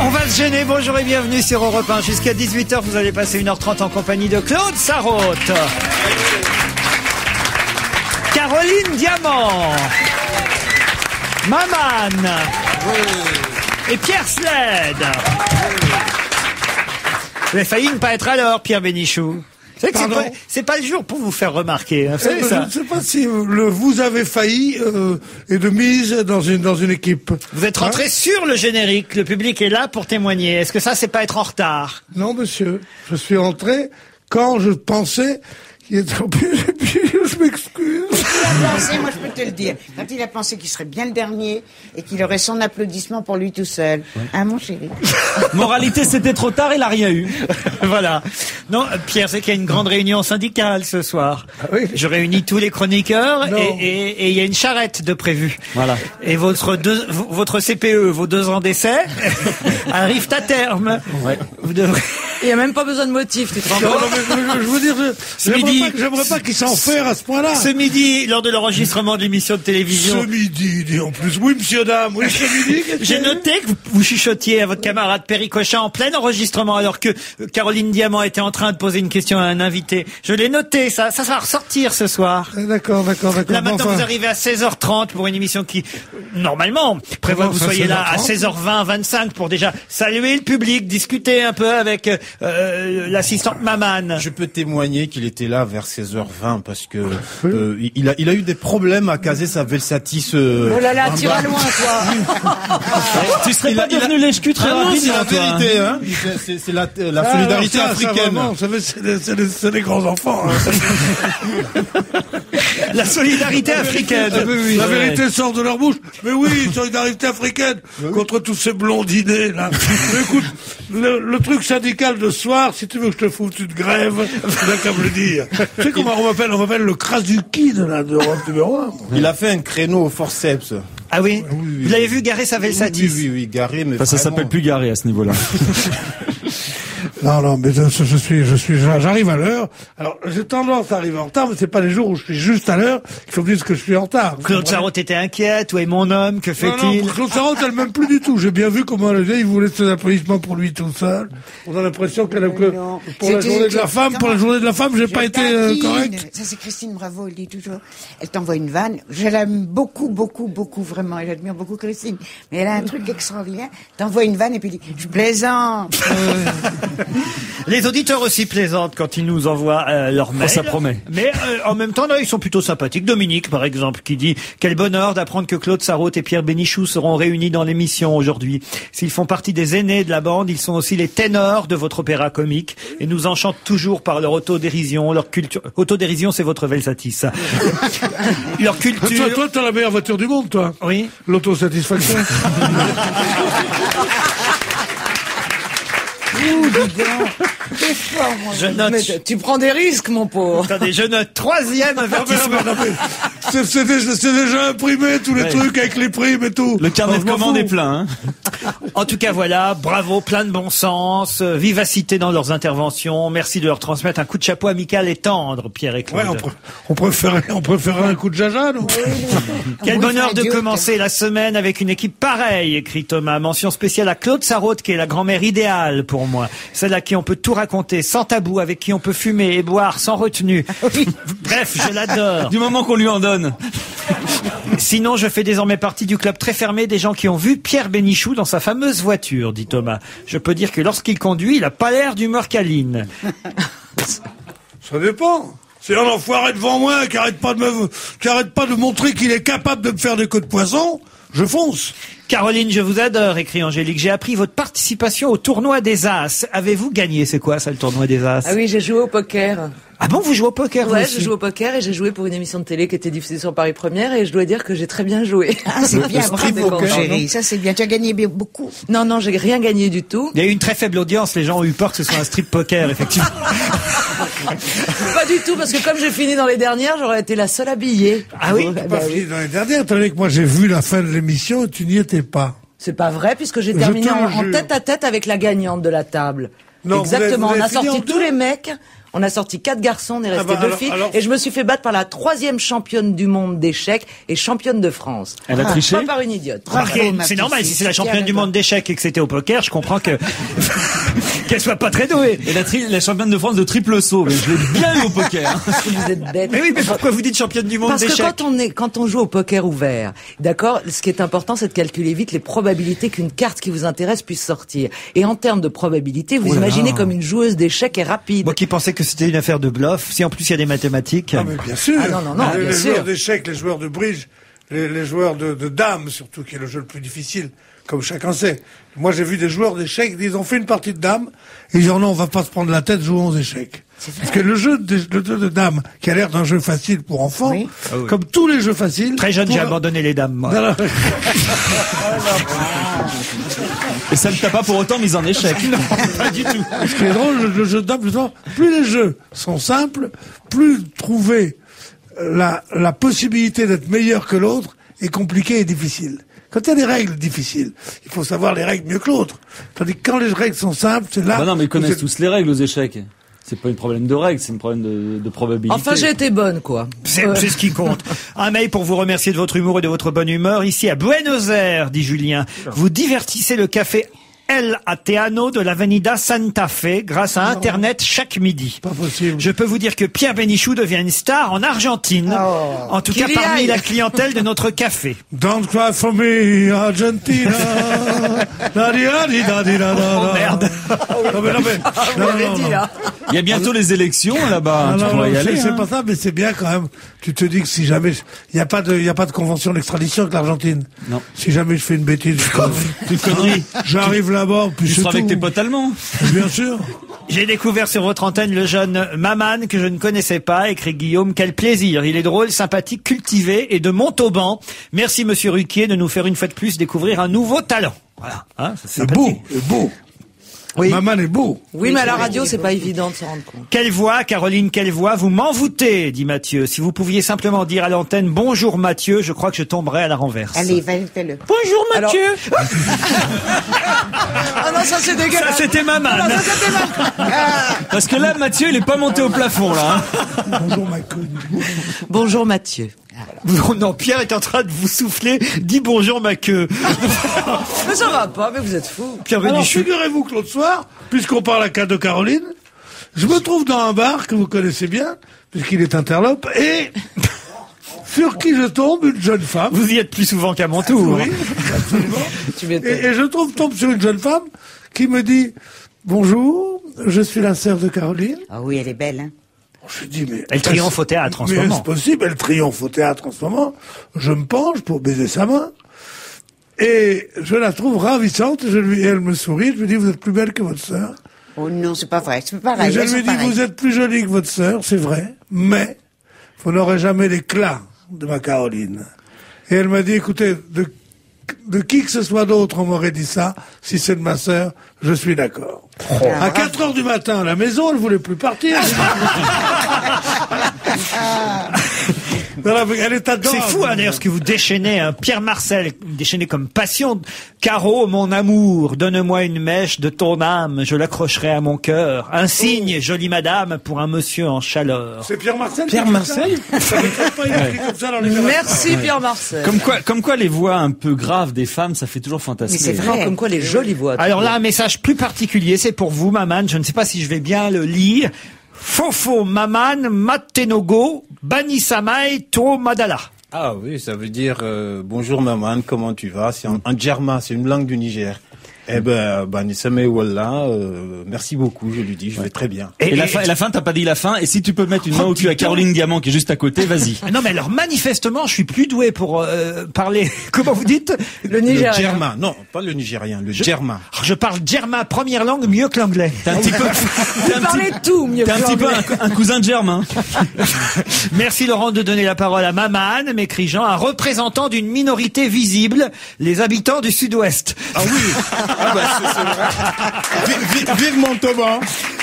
On va se gêner, bonjour et bienvenue sur Europe 1. Jusqu'à 18h, vous allez passer 1h30 en compagnie de Claude Sarraute, Caroline Diamant, Maman et Pierre Sled. Vous avez failli ne pas être à l'heure, Pierre Bénichou. C'est pas le jour pour vous faire remarquer. Hein, ça. Je ne sais pas si vous avez failli et de mise dans une équipe. Vous êtes rentré sur le générique. Le public est là pour témoigner. Est-ce que ça, c'est pas être en retard? Non, monsieur. Je suis entré quand je pensais qu'il était en plus. Et puis, je m'excuse. Il a pensé, moi je peux te le dire, quand il a pensé qu'il serait bien le dernier et qu'il aurait son applaudissement pour lui tout seul. Ouais. Hein, mon chéri? Moralité, c'était trop tard, il a rien eu. Voilà. Non, Pierre, c'est qu'il y a une grande réunion syndicale ce soir. Ah oui. Je réunis tous les chroniqueurs et il y a une charrette de prévu. Voilà. Et votre CPE, vos 2 ans d'essai, arrivent à terme. Ouais. Vous devrez... Il n'y a même pas besoin de motif, tu te rends compte? Je veux dire, j'aimerais pas qu'il s'enferre à ce point-là. Ce midi, lors de l'enregistrement de l'émission de télévision. Ce midi, dit en plus. Oui, monsieur, dame. Oui, ce midi. J'ai noté que vous chuchotiez à votre camarade Perry Cochin en plein enregistrement alors que Caroline Diamant était en train de poser une question à un invité. Je l'ai noté, ça va ressortir ce soir. D'accord. Là, maintenant, vous arrivez à 16h30 pour une émission qui, normalement, prévoit que vous soyez là à 16h20, 25 pour déjà saluer le public, discuter un peu avec l'assistante Maman. Je peux témoigner qu'il était là vers 16h20 parce que il a eu des problèmes à caser sa Velsatis. Oh là là, tire à loin, toi. Tu serais pas devenu lèche-cul très rapide, c'est la vérité, hein. C'est la solidarité africaine. Vous savez, c'est des grands enfants. Hein. La solidarité africaine. La vérité sort de leur bouche. Mais oui, solidarité africaine contre tous ces blondinés là. Mais écoute, le truc syndical de ce soir, si tu veux que je te foute une grève, tu n'as qu'à me le dire. Tu sais comment on m'appelle le Krasuki de l'Europe numéro 1. Il a fait un créneau au forceps. Ah oui, Vous l'avez vu garer sa Velsatis? Oui, garer, mais enfin, ça s'appelle plus garer à ce niveau-là. Non, mais j'arrive à l'heure. Alors, j'ai tendance à arriver en retard, mais c'est pas les jours où je suis juste à l'heure qu'il faut me dire que je suis en retard. Claude Sarraute était inquiète. Où est mon homme? Que fait-il? Non, Claude Sarraute, elle m'aime plus du tout. J'ai bien vu comment elle il voulait ses applaudissements pour lui tout seul. On a l'impression pour la journée de la femme, j'ai pas été correct. Ça, c'est Christine Bravo, elle dit toujours. Elle t'envoie une vanne. Je l'aime beaucoup, vraiment. Et j'admire beaucoup Christine. Mais elle a un truc extraordinaire. T'envoies une vanne et puis dit, je plaisante. Les auditeurs aussi plaisantent quand ils nous envoient leur mail. Ça promet. Mais en même temps, là, ils sont plutôt sympathiques. Dominique, par exemple, qui dit « Quel bonheur d'apprendre que Claude Sarraute et Pierre Bénichou seront réunis dans l'émission aujourd'hui. S'ils font partie des aînés de la bande, ils sont aussi les ténors de votre opéra comique et nous enchantent toujours par leur autodérision. Leur culture... Autodérision, c'est votre Velsatis. Leur culture... Toi, t'as la meilleure voiture du monde, toi. Oui. L'autosatisfaction. Je note. Mais tu prends des risques, mon pauvre. Attendez, je note 3e avertissement. C'est déjà imprimé, tous les trucs avec les primes et tout. Le carnet de commande est plein, hein. En tout cas, voilà, bravo, plein de bon sens, vivacité dans leurs interventions. Merci de leur transmettre un coup de chapeau amical et tendre, Pierre et Claude. Ouais, on préférait un coup de jaja, nous. Quel bonheur de commencer la semaine avec une équipe pareille, écrit Thomas. Mention spéciale à Claude Sarraute, qui est la grand-mère idéale pour moi. Celle à qui on peut tout raconter, sans tabou, avec qui on peut fumer et boire sans retenue. Bref, je l'adore. Du moment qu'on lui en donne. Sinon, je fais désormais partie du club très fermé des gens qui ont vu Pierre Bénichou dans sa fameuse voiture, dit Thomas. Je peux dire que lorsqu'il conduit, il a pas l'air d'humeur câline. Ça dépend. C'est un enfoiré devant moi qui arrête pas de montrer qu'il est capable de me faire des coups de poisson. Je fonce. Caroline, je vous adore, écrit Angélique. J'ai appris votre participation au tournoi des As. Avez-vous gagné? C'est quoi ça, le tournoi des As? Ah oui, j'ai joué au poker. Ah bon, vous jouez au poker? Ouais, je joue au poker et j'ai joué pour une émission de télé qui était diffusée sur Paris Première et je dois dire que j'ai très bien joué. Ah, c'est bien, bravo, chérie. Ça, c'est bien. Tu as gagné beaucoup. Non, j'ai rien gagné du tout. Il y a eu une très faible audience. Les gens ont eu peur que ce soit un strip poker, effectivement. Pas du tout, parce que comme j'ai fini dans les dernières, j'aurais été la seule habillée. Ah oui? T'as pas fini dans les dernières, étant donné que moi j'ai vu la fin de l'émission et tu n'y étais pas. C'est pas vrai, puisque j'ai terminé en tête à tête avec la gagnante de la table. Non, exactement. vous avez on a sorti fini en tous deux les mecs. On a sorti 4 garçons, on est resté 2 filles. alors- Et je me suis fait battre par la 3e championne du monde d'échecs et championne de France. Elle a triché? Pas par une idiote. Remarquez, ma c'est petite normal, fille, si c'est la je suis championne fière du de toi. monde d'échecs et que c'était au poker, je comprends que qu'elle soit pas très douée. Et la championne de France de triple saut. Mais je l'ai bien eu au poker. hein. Parce que vous êtes bête. Mais oui, mais pourquoi vous dites championne du monde Parce que d'échecs? quand on joue au poker ouvert, d'accord, ce qui est important, c'est de calculer vite les probabilités qu'une carte qui vous intéresse puisse sortir. Et en termes de probabilité, vous imaginez comme une joueuse d'échecs est rapide. Moi qui pensais que c'était une affaire de bluff, si en plus il y a des mathématiques. Ah, mais bien sûr. Ah, non, les bien joueurs sûr. d'échecs, les joueurs de bridge, les joueurs de dames, surtout, qui est le jeu le plus difficile, comme chacun sait. Moi, j'ai vu des joueurs d'échecs, ils ont fait une partie de dames, et ils disent, non, on va pas se prendre la tête, jouons aux échecs. Parce que le jeu de dames, qui a l'air d'un jeu facile pour enfants, Oui. comme tous les jeux faciles. Très jeune, j'ai pour- abandonné les dames, moi. Non, non. Et ça ne t'a pas pour autant mis en échec. Pas du tout. Ce qui est drôle, le jeu de dames, justement, plus les jeux sont simples, plus trouver la possibilité d'être meilleur que l'autre est compliqué et difficile. Quand il y a des règles difficiles, il faut savoir les règles mieux que l'autre. Tandis que quand les règles sont simples, c'est là... Bah non, mais ils où connaissent c'est- tous les règles aux échecs. C'est pas un problème de règles, c'est un problème de probabilité. Enfin, j'ai été bonne, quoi. C'est ce qui compte. Un mail pour vous remercier de votre humour et de votre bonne humeur. Ici à Buenos Aires, dit Julien. Vous divertissez le café El Ateano de l'Avenida Santa Fe grâce à Internet chaque midi. Pas possible. Je peux vous dire que Pierre Bénichou devient une star en Argentine. En tout cas Qu'il y parmi aille. la clientèle de notre café. Don't cry for me, Argentina. Oh merde. Non, mais, non. Il y a bientôt les élections là-bas. Ah, tu non, pourrais y non, aller. c'est hein. pas ça, mais c'est bien quand même. Tu te dis que si jamais il y a pas de convention d'extradition avec l'Argentine. Non. Si jamais je fais une bêtise, Une connerie. j'arrive là-bas, puis Tu c'est seras avec tout. tes potes allemands. Bien sûr. J'ai découvert sur votre antenne le jeune Maman que je ne connaissais pas, écrit Guillaume. Quel plaisir. Il est drôle, sympathique, cultivé et de Montauban. Merci Monsieur Ruquier de nous faire une fois de plus découvrir un nouveau talent. Voilà. Hein, C'est beau, c'est beau. Oui. Maman est beau. Oui, mais à la radio, c'est pas évident de s'en rendre compte. Quelle voix, Caroline, quelle voix. Vous m'envoûtez, dit Mathieu. Si vous pouviez simplement dire à l'antenne bonjour Mathieu, je crois que je tomberais à la renverse. Allez, fais-le. Bonjour Mathieu. Ah non, ça c'est dégueulasse. Ça c'était Maman. Parce que là, Mathieu, il est pas monté au plafond là. hein. Bonjour ma conne. Bonjour Mathieu. Non, Pierre est en train de vous souffler. Dis bonjour ma queue. Mais ça va pas, mais vous êtes fous. Pierre Alors Bénichou. figurez-vous que l'autre soir, puisqu'on parle à cas de Caroline, je me trouve dans un bar que vous connaissez bien, puisqu'il est interlope, et sur qui je tombe, une jeune femme. Vous y êtes plus souvent qu'à mon tour. Oui, absolument. Tu m'étonnes. Et je tombe sur une jeune femme qui me dit « Bonjour, je suis la sœur de Caroline. Ah oui, elle est belle, hein. » Je dis « Mais Elle triomphe au théâtre en ce mais moment. est-ce possible? Elle triomphe au théâtre en ce moment. » Je me penche pour baiser sa main. Et je la trouve ravissante. Et elle me sourit. Je lui dis « Vous êtes plus belle que votre sœur. » Oh non, c'est pas vrai. C'est Et pareil. je elles lui sont dis, pareilles. vous êtes plus jolie que votre sœur, c'est vrai, mais vous n'aurez jamais l'éclat de ma Caroline. Et elle m'a dit, écoutez, de qui que ce soit d'autre, on m'aurait dit ça, si c'est de ma sœur, je suis d'accord. À 4 heures du matin, à la maison, elle voulait plus partir. Voilà, elle est adorable. C'est fou, hein, d'ailleurs, ce que vous déchaînez, hein. Pierre Marcel, déchaîné comme passion. Caro, mon amour, donne-moi une mèche de ton âme, je l'accrocherai à mon cœur. Un signe, jolie madame, pour un monsieur en chaleur. C'est Pierre Marcel. Pierre qui dit Marcel ça Ça m'étonne pas, il écrit comme ça dans les Merci Pierre Marcel. Comme quoi les voix un peu graves des femmes, ça fait toujours fantasmer. Mais c'est vrai. Non, comme quoi les jolies voix. Alors là, un message plus particulier, c'est pour vous, Maman. Je ne sais pas si je vais bien le lire. Fofo Maman Matenogo Banisamai To Madala. Ah oui, ça veut dire bonjour maman, comment tu vas? C'est en djerma, c'est une langue du Niger. Eh ben, Banisame Wallah, merci beaucoup, je lui dis, je vais très bien. Et la fin, t'as pas dit la fin. Et si tu peux mettre une main au cul à Caroline Diamant qui est juste à côté, vas-y. Non, mais alors, manifestement, je suis plus doué pour parler, comment vous dites? Le Le Niger. djerma, non, pas le nigérien, le djerma. Je parle djerma, première langue, mieux que l'anglais. T'es un petit peu, Vous parlez tout mieux t'es que un petit peu l'anglais. un cousin de Germain. Merci Laurent de donner la parole à Maman, m'écrit Jean, un représentant d'une minorité visible, les habitants du Sud-Ouest. Ah oui, Ah bah, c'est vrai. Vive Montauban.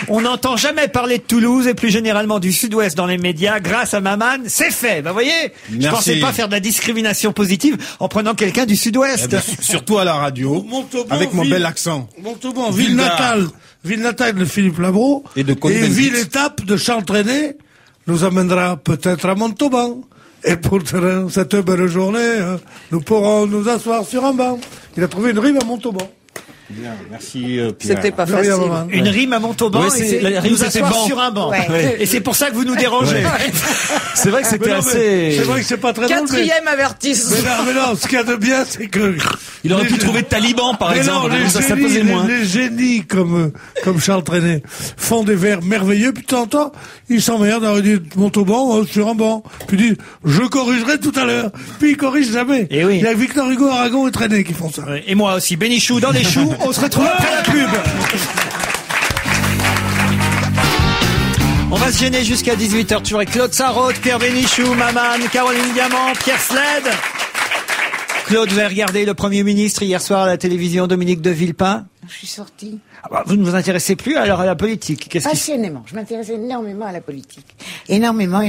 On n'entend jamais parler de Toulouse et plus généralement du Sud-Ouest dans les médias. Grâce à Maman, c'est fait. Bah, voyez, je Merci. pensais pas faire de la discrimination positive en prenant quelqu'un du Sud-Ouest. Eh ben, surtout à la radio, Montauban, avec mon ville- bel accent. Montauban, Ville ville natale de Philippe Labro, Et de Cohn Bendit. ville étape de Charles Trenet nous amènera peut-être à Montauban. Et pour cette belle journée, nous pourrons nous asseoir sur un banc. Il a trouvé une rime à Montauban. Bien, merci Pierre. C'était pas De rien, facile. maman. Une rime à Montauban Ouais, et c'est- c'est la rime, nous c'était asseoir banc. sur un banc. Ouais. Et c'est pour ça que vous nous dérangez. C'est vrai que c'était Mais non, mais assez... c'est vrai que c'est pas très drôle, mais... Quatrième avertissement. Mais non, ce qu'il y a de bien, c'est que... Il aurait les- pu trouver Taliban, par Mais exemple. non, les ça génies, pesait moins. les génies comme Charles Trenet font des vers merveilleux, puis de temps en temps, ils s'emmerdent, alors ils disent Montauban sur un banc. Puis ils disent, je corrigerai tout à l'heure. Puis ils corrigent jamais. Eh oui. Il y a Victor Hugo, Aragon et Trenet qui font ça. Et moi aussi, Bénichou dans les choux. On se retrouve après la pub. On va se gêner jusqu'à 18h. Toujours avec Claude Sarraute, Pierre Bénichou, Maman, Caroline Diamant, Pierre Sled. Claude, vous avez regardé le Premier ministre hier soir à la télévision, Dominique de Villepin. Je suis sortie Ah bah, vous ne vous intéressez plus alors à la politique. Qu'est-ce qui se... passionnément. Je m'intéresse énormément à la politique. Énormément,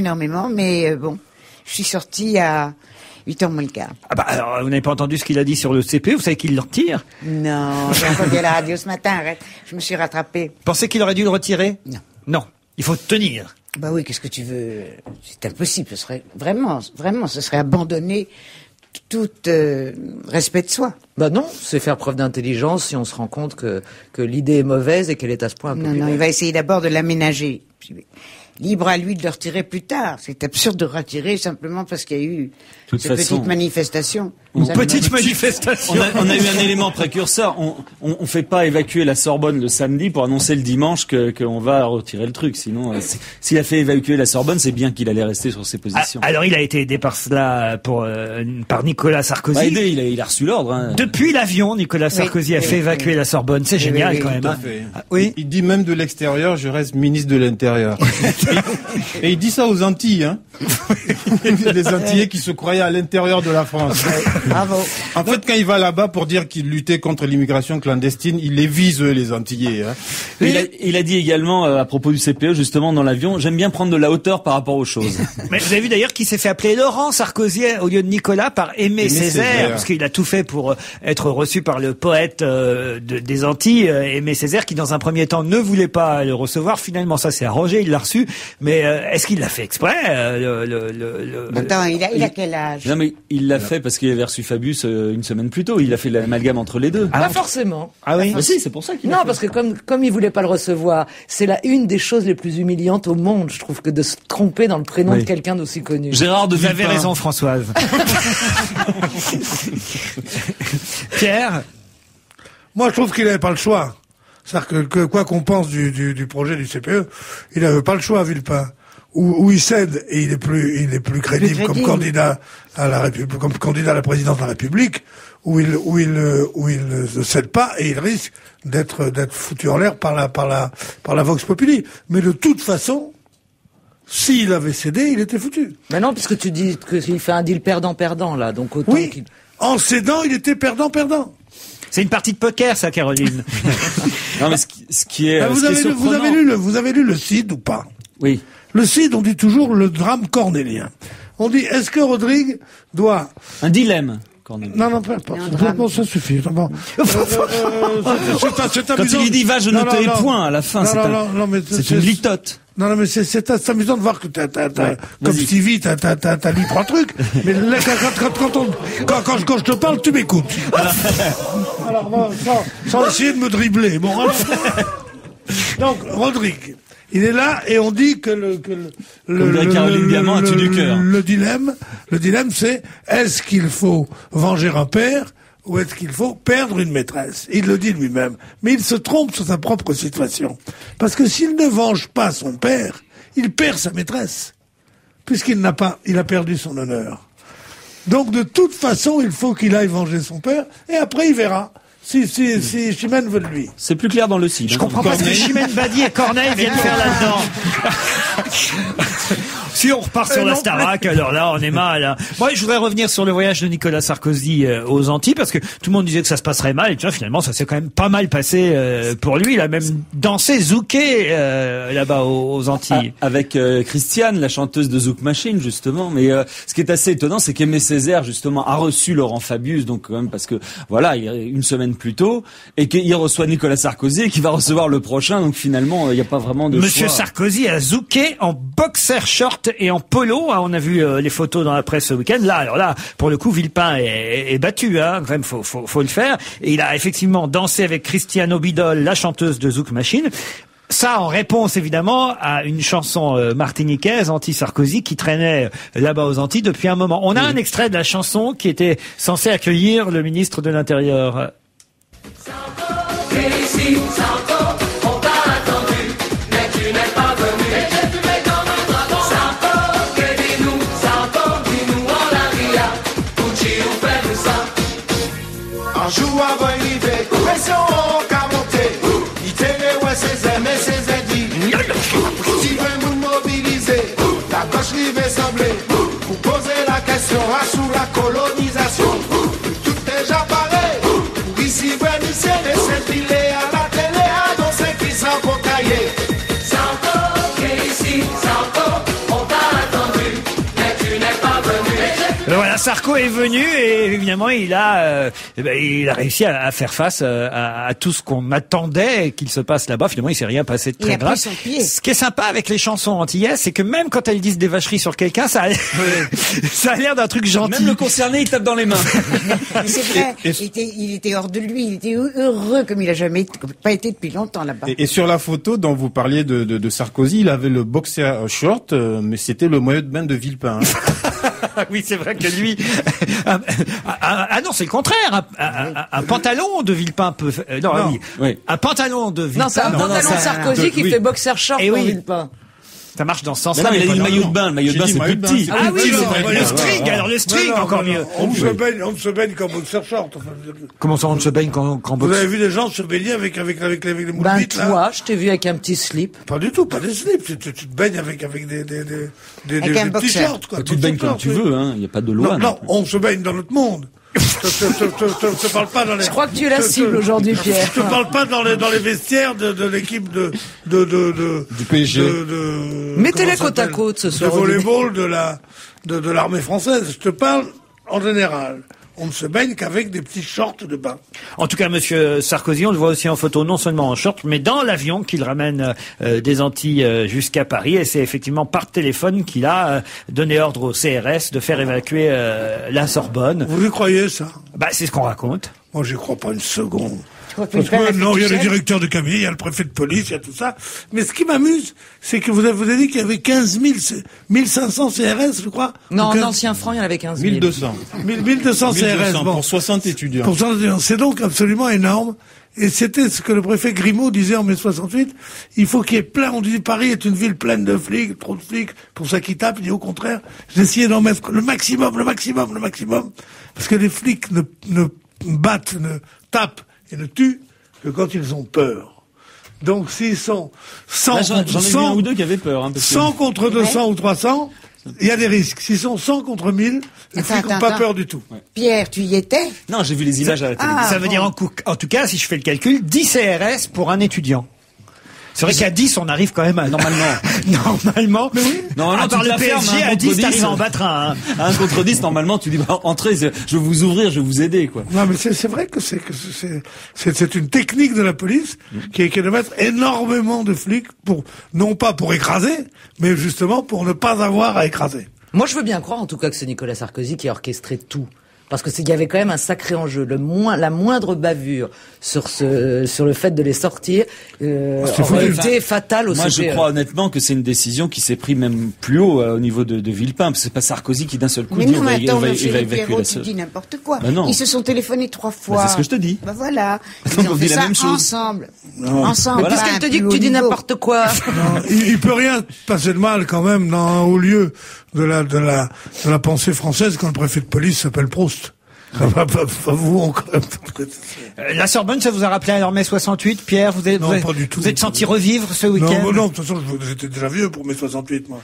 mais bon, je suis sortie à 8h moins le quart. Ah bah, alors, vous n'avez pas entendu ce qu'il a dit sur le CPE, vous savez qu'il le retire. Non, j'ai entendu à la radio ce matin, arrête. Je me suis rattrapée. Pensez qu'il aurait dû le retirer? Non. Non. Il faut tenir. Bah oui, qu'est-ce que tu veux? C'est impossible. Ce serait vraiment, ce serait abandonner tout respect de soi. Bah non, c'est faire preuve d'intelligence si on se rend compte que l'idée est mauvaise et qu'elle est à ce point Non, impopulaire. il va essayer d'abord de l'aménager. Libre à lui de le retirer plus tard. C'est absurde de retirer simplement parce qu'il y a eu De toute cette façon, petite manifestation. Une Ça petite me- manifestation. On a eu un élément précurseur. On fait pas évacuer la Sorbonne le samedi pour annoncer le dimanche qu'on va retirer le truc. Sinon, s'il a fait évacuer la Sorbonne, c'est bien qu'il allait rester sur ses Ah, positions. alors il a été aidé par cela par Nicolas Sarkozy. Pas aidé, il a reçu l'ordre. Hein. Depuis l'avion, Nicolas Sarkozy a oui, fait oui, évacuer oui. la Sorbonne. C'est génial oui, quand oui, même. Tout à Hein. fait. Ah, oui. Il dit même de l'extérieur, je reste ministre de l'Intérieur. Et il dit ça aux Antilles, hein. Les Antillais qui se croyaient à l'intérieur de la France. Bravo. En fait, quand il va là-bas pour dire qu'il luttait contre l'immigration clandestine, il les vise, eux, les Antillais, hein. Il a dit également à propos du CPE, justement dans l'avion, j'aime bien prendre de la hauteur par rapport aux choses. Mais vous avez vu d'ailleurs qu'il s'est fait appeler Laurent Sarkozy au lieu de Nicolas par Aimé Césaire, Césaire. parce qu'il a tout fait pour être reçu par le poète des Antilles, Aimé Césaire, qui dans un premier temps ne voulait pas le recevoir. Finalement, ça s'est arrangé, il l'a reçu. Mais est-ce qu'il l'a fait exprès Attends, il a quel âge? Non mais il l'a fait parce qu'il avait reçu Fabius une semaine plus tôt. Il a fait l'amalgame entre les deux. Pas forcément. Ah oui. Bah si, c'est pour ça qu'il l'a Non, fait. parce que comme il voulait pas le recevoir, c'est une des choses les plus humiliantes au monde, je trouve, que de se tromper dans le prénom Oui. de quelqu'un d'aussi connu. Gérard de Vous avez Villepin. raison, Françoise. Pierre, Moi, je trouve qu'il n'avait pas le choix. C'est-à-dire que quoi qu'on pense du projet du CPE, il n'avait pas le choix, Villepin. Où il cède et il est plus crédible comme candidat à la République, comme candidat à la présidence de la République, où il ne cède pas et il risque d'être foutu en l'air par la Vox Populi. Mais de toute façon, s'il avait cédé, il était foutu. Mais non, puisque tu dis qu'il fait un deal perdant-perdant, là, donc autant Oui. qu'il... En cédant, il était perdant-perdant. c'est une partie de poker, ça, Caroline. Non mais ce qui est, Vous ce qui est avez surprenant- vous avez lu le Cid ou pas? Oui. Le Cid, on dit toujours le drame cornélien. On dit, est-ce que Rodrigue doit... Un dilemme. Corneille. Non, peu importe. Bon, ça suffit. Bon. C'est Quand il dit va, je note les points à la fin. C'est une litote. Non, mais c'est amusant de voir que comme Vas-y. Stevie, t'as lu 3 trucs. Mais là, quand je te parle, tu m'écoutes. Alors, bon, sans essayer de me dribbler. Bon, alors, donc, Rodrigue. Il est là et on dit que Caroline Diamant a tué du cœur. le dilemme, c'est est-ce qu'il faut venger un père ou est-ce qu'il faut perdre une maîtresse? Il le dit lui-même, mais il se trompe sur sa propre situation. Parce que s'il ne venge pas son père, il perd sa maîtresse, puisqu'il il a perdu son honneur. Donc de toute façon, il faut qu'il aille venger son père et après il verra. Si Chimène veut de lui. C'est plus clair dans le site. Je comprends pas ce que Chimène Badi et Corneille viennent faire là-dedans. Si on repart sur la Starac, alors là, on est mal. Hein. Moi, je voudrais revenir sur le voyage de Nicolas Sarkozy aux Antilles, parce que tout le monde disait que ça se passerait mal, et tu vois, finalement, ça s'est quand même pas mal passé pour lui. Il a même dansé, zouké là-bas aux Antilles. Avec Christiane, la chanteuse de Zouk Machine, justement. Mais ce qui est assez étonnant, c'est qu'Aimé Césaire, justement, a reçu Laurent Fabius, donc quand même, parce que, voilà, une semaine plus tôt, et qu'il reçoit Nicolas Sarkozy, et qu'il va recevoir le prochain, donc finalement, il n'y a pas vraiment de Monsieur choix. Sarkozy a zouké en boxer short et en polo. Hein, on a vu les photos dans la presse ce week-end. Là, alors là, pour le coup, Villepin est battu. Hein, quand même, faut le faire. Et il a effectivement dansé avec Christiane Obidol, la chanteuse de Zouk Machine. Ça en réponse évidemment à une chanson martiniquaise anti-Sarkozy qui traînait là-bas aux Antilles depuis un moment. On a un extrait de la chanson qui était censé accueillir le ministre de l'Intérieur. Sous la colonisation, tout est déjà pareil. Pour ici, c'est les filets à la télé, à danser qui s'en cocailler. Santo, qui ici, Santo, on t'a attendu, mais tu n'es pas venu. Voilà, Sarko est venu et évidemment il a réussi à faire face à tout ce qu'on attendait qu'il se passe là-bas. Finalement, il s'est rien passé de très grave. Ce qui est sympa avec les chansons antillaises, c'est que même quand elles disent des vacheries sur quelqu'un, ça a l'air d'un truc gentil. Même le concerné, il tape dans les mains. C'est vrai. Il était hors de lui. Il était heureux comme il a jamais pas été depuis longtemps là-bas. Et sur la photo dont vous parliez de Sarkozy, il avait le boxer short, mais c'était le maillot de bain de Villepin. Hein. Oui, c'est vrai que lui... ah non, c'est le contraire. Un pantalon de Villepin peut... non. Oui. Un pantalon de Villepin... Non, c'est un pantalon de Sarkozy qui fait boxer short pour Villepin. Ça marche dans ce sens-là. Mais il a dit le maillot de bain. Le maillot de bain, c'est plus petit. Ah oui, le string. Alors le string, encore mieux. On ne se baigne qu'en boxer short. Comment ça, on ne se baigne qu'en boxer? Vous avez vu des gens se baigner avec les moules bites, là? Toi, je t'ai vu avec un petit slip. Pas du tout, pas des slips. Tu te baignes avec des petits shorts, quoi. Tu te baignes comme tu veux, hein. Il n'y a pas de loi. Non, on se baigne dans notre monde. Je te parle pas dans les... Je crois que tu es la cible aujourd'hui, Pierre. Je te parle pas dans les vestiaires de l'équipe du PSG. Mettez-les côte à côte ce soir. De volleyball de l'armée française. Je te parle en général. On ne se baigne qu'avec des petits shorts de bain. En tout cas, monsieur Sarkozy, on le voit aussi en photo, non seulement en short, mais dans l'avion qu'il ramène des Antilles jusqu'à Paris. Et c'est effectivement par téléphone qu'il a donné ordre au CRS de faire évacuer la Sorbonne. Vous y croyez, ça? Bah, c'est ce qu'on raconte. Moi, j'y crois pas une seconde. Parce que non, il y a le directeur de cabinet, il y a le préfet de police, il y a tout ça. Mais ce qui m'amuse, c'est que vous avez dit qu'il y avait 15500 CRS, je crois. Non, en ancien franc, il y en avait 15 000. 1200. 1200 CRS. Bon. Pour 60 étudiants. Pour 60 étudiants. C'est donc absolument énorme. Et c'était ce que le préfet Grimaud disait en mai 68. Il faut qu'il y ait plein. On dit Paris est une ville pleine de flics, trop de flics. Pour ça qu'ils tapent. Il dit au contraire, j'ai essayé d'en mettre le maximum. Parce que les flics ne battent, ne tapent et ne tuent que quand ils ont peur. Donc s'ils sont 100 contre 100, un ou deux qui avaient peur, hein, 100 contre 200 ou 300, il y a des risques. S'ils sont 100 contre 1000, les flics n'ont pas peur du tout. Ouais. Pierre, tu y étais? Non, j'ai vu les images à la télé. Ça veut dire en tout cas, si je fais le calcul, 10 CRS pour un étudiant. C'est vrai qu'à 10, on arrive quand même à... Normalement. Mais oui. Normalement, par le PSG, à 10, t'arrives à en battre un. À 1 contre 10, normalement, tu dis, entrez, je vais vous ouvrir, je vais vous aider, quoi. Non, mais c'est vrai que c'est une technique de la police qui est de mettre énormément de flics non pas pour écraser, mais justement pour ne pas avoir à écraser. Moi, je veux bien croire, en tout cas, que c'est Nicolas Sarkozy qui a orchestré tout. Parce que il y avait quand même un sacré enjeu. La moindre bavure sur le fait de les sortir aurait été fatale au CPE. Moi, je crois honnêtement que c'est une décision qui s'est prise même plus haut au niveau de Villepin. C'est pas Sarkozy qui d'un seul coup dit on va évacuer la tu dis n'importe quoi. Ben ils se sont téléphonés 3 fois. C'est ce que je te dis. Ben voilà. Ils ont fait ça ensemble. Ensemble. Voilà. Qu'est-ce qu'elle te dit que tu dis n'importe quoi? Non, il peut rien passer de mal quand même dans un haut lieu de la pensée française quand le préfet de police s'appelle Proust. Pas vous, quand même. La Sorbonne, ça vous a rappelé alors mai 68, Pierre? Non, pas du tout. Vous êtes senti revivre ce week-end? Non, de toute façon, j'étais déjà vieux pour mai 68, moi.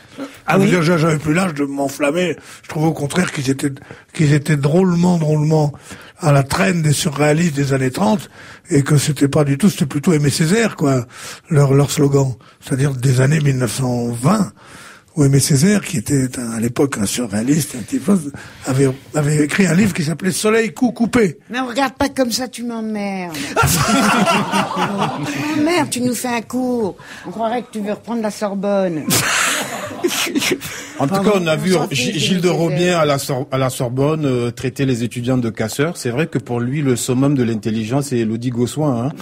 Ah oui? J'avais plus l'âge de m'enflammer. Je trouvais au contraire qu'ils étaient drôlement à la traîne des surréalistes des années 30, et que c'était plutôt Aimé Césaire, quoi, leur slogan. C'est-à-dire des années 1920. Où Aimé Césaire, qui était à l'époque un surréaliste, un type, avait écrit un livre qui s'appelait Soleil coupé. Mais regarde pas comme ça, tu m'emmerdes. Merde, tu nous fais un cours. On croirait que tu veux reprendre la Sorbonne. En tout cas, on a vu s'en fiche, Gilles de Robien à la Sorbonne traiter les étudiants de casseurs. C'est vrai que pour lui, le summum de l'intelligence, c'est Élodie Gossuin.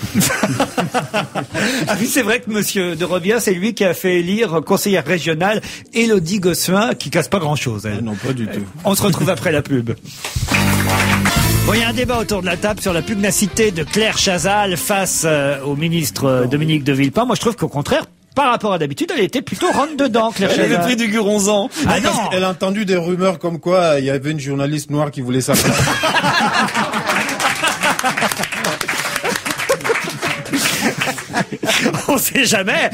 Ah oui, c'est vrai que monsieur de Robien, c'est lui qui a fait élire conseillère régionale Élodie Gossuin, qui casse pas grand-chose. Elle. Non, pas du tout. On se retrouve après la pub. Bon, il y a un débat autour de la table sur la pugnacité de Claire Chazal face au ministre Dominique de Villepin. Moi, je trouve qu'au contraire, par rapport à d'habitude, elle était plutôt rentre dedans, Claire Elle Chazal. avait pris du guronzan. Ah non! Elle a entendu des rumeurs comme quoi il y avait une journaliste noire qui voulait sa place. On sait jamais.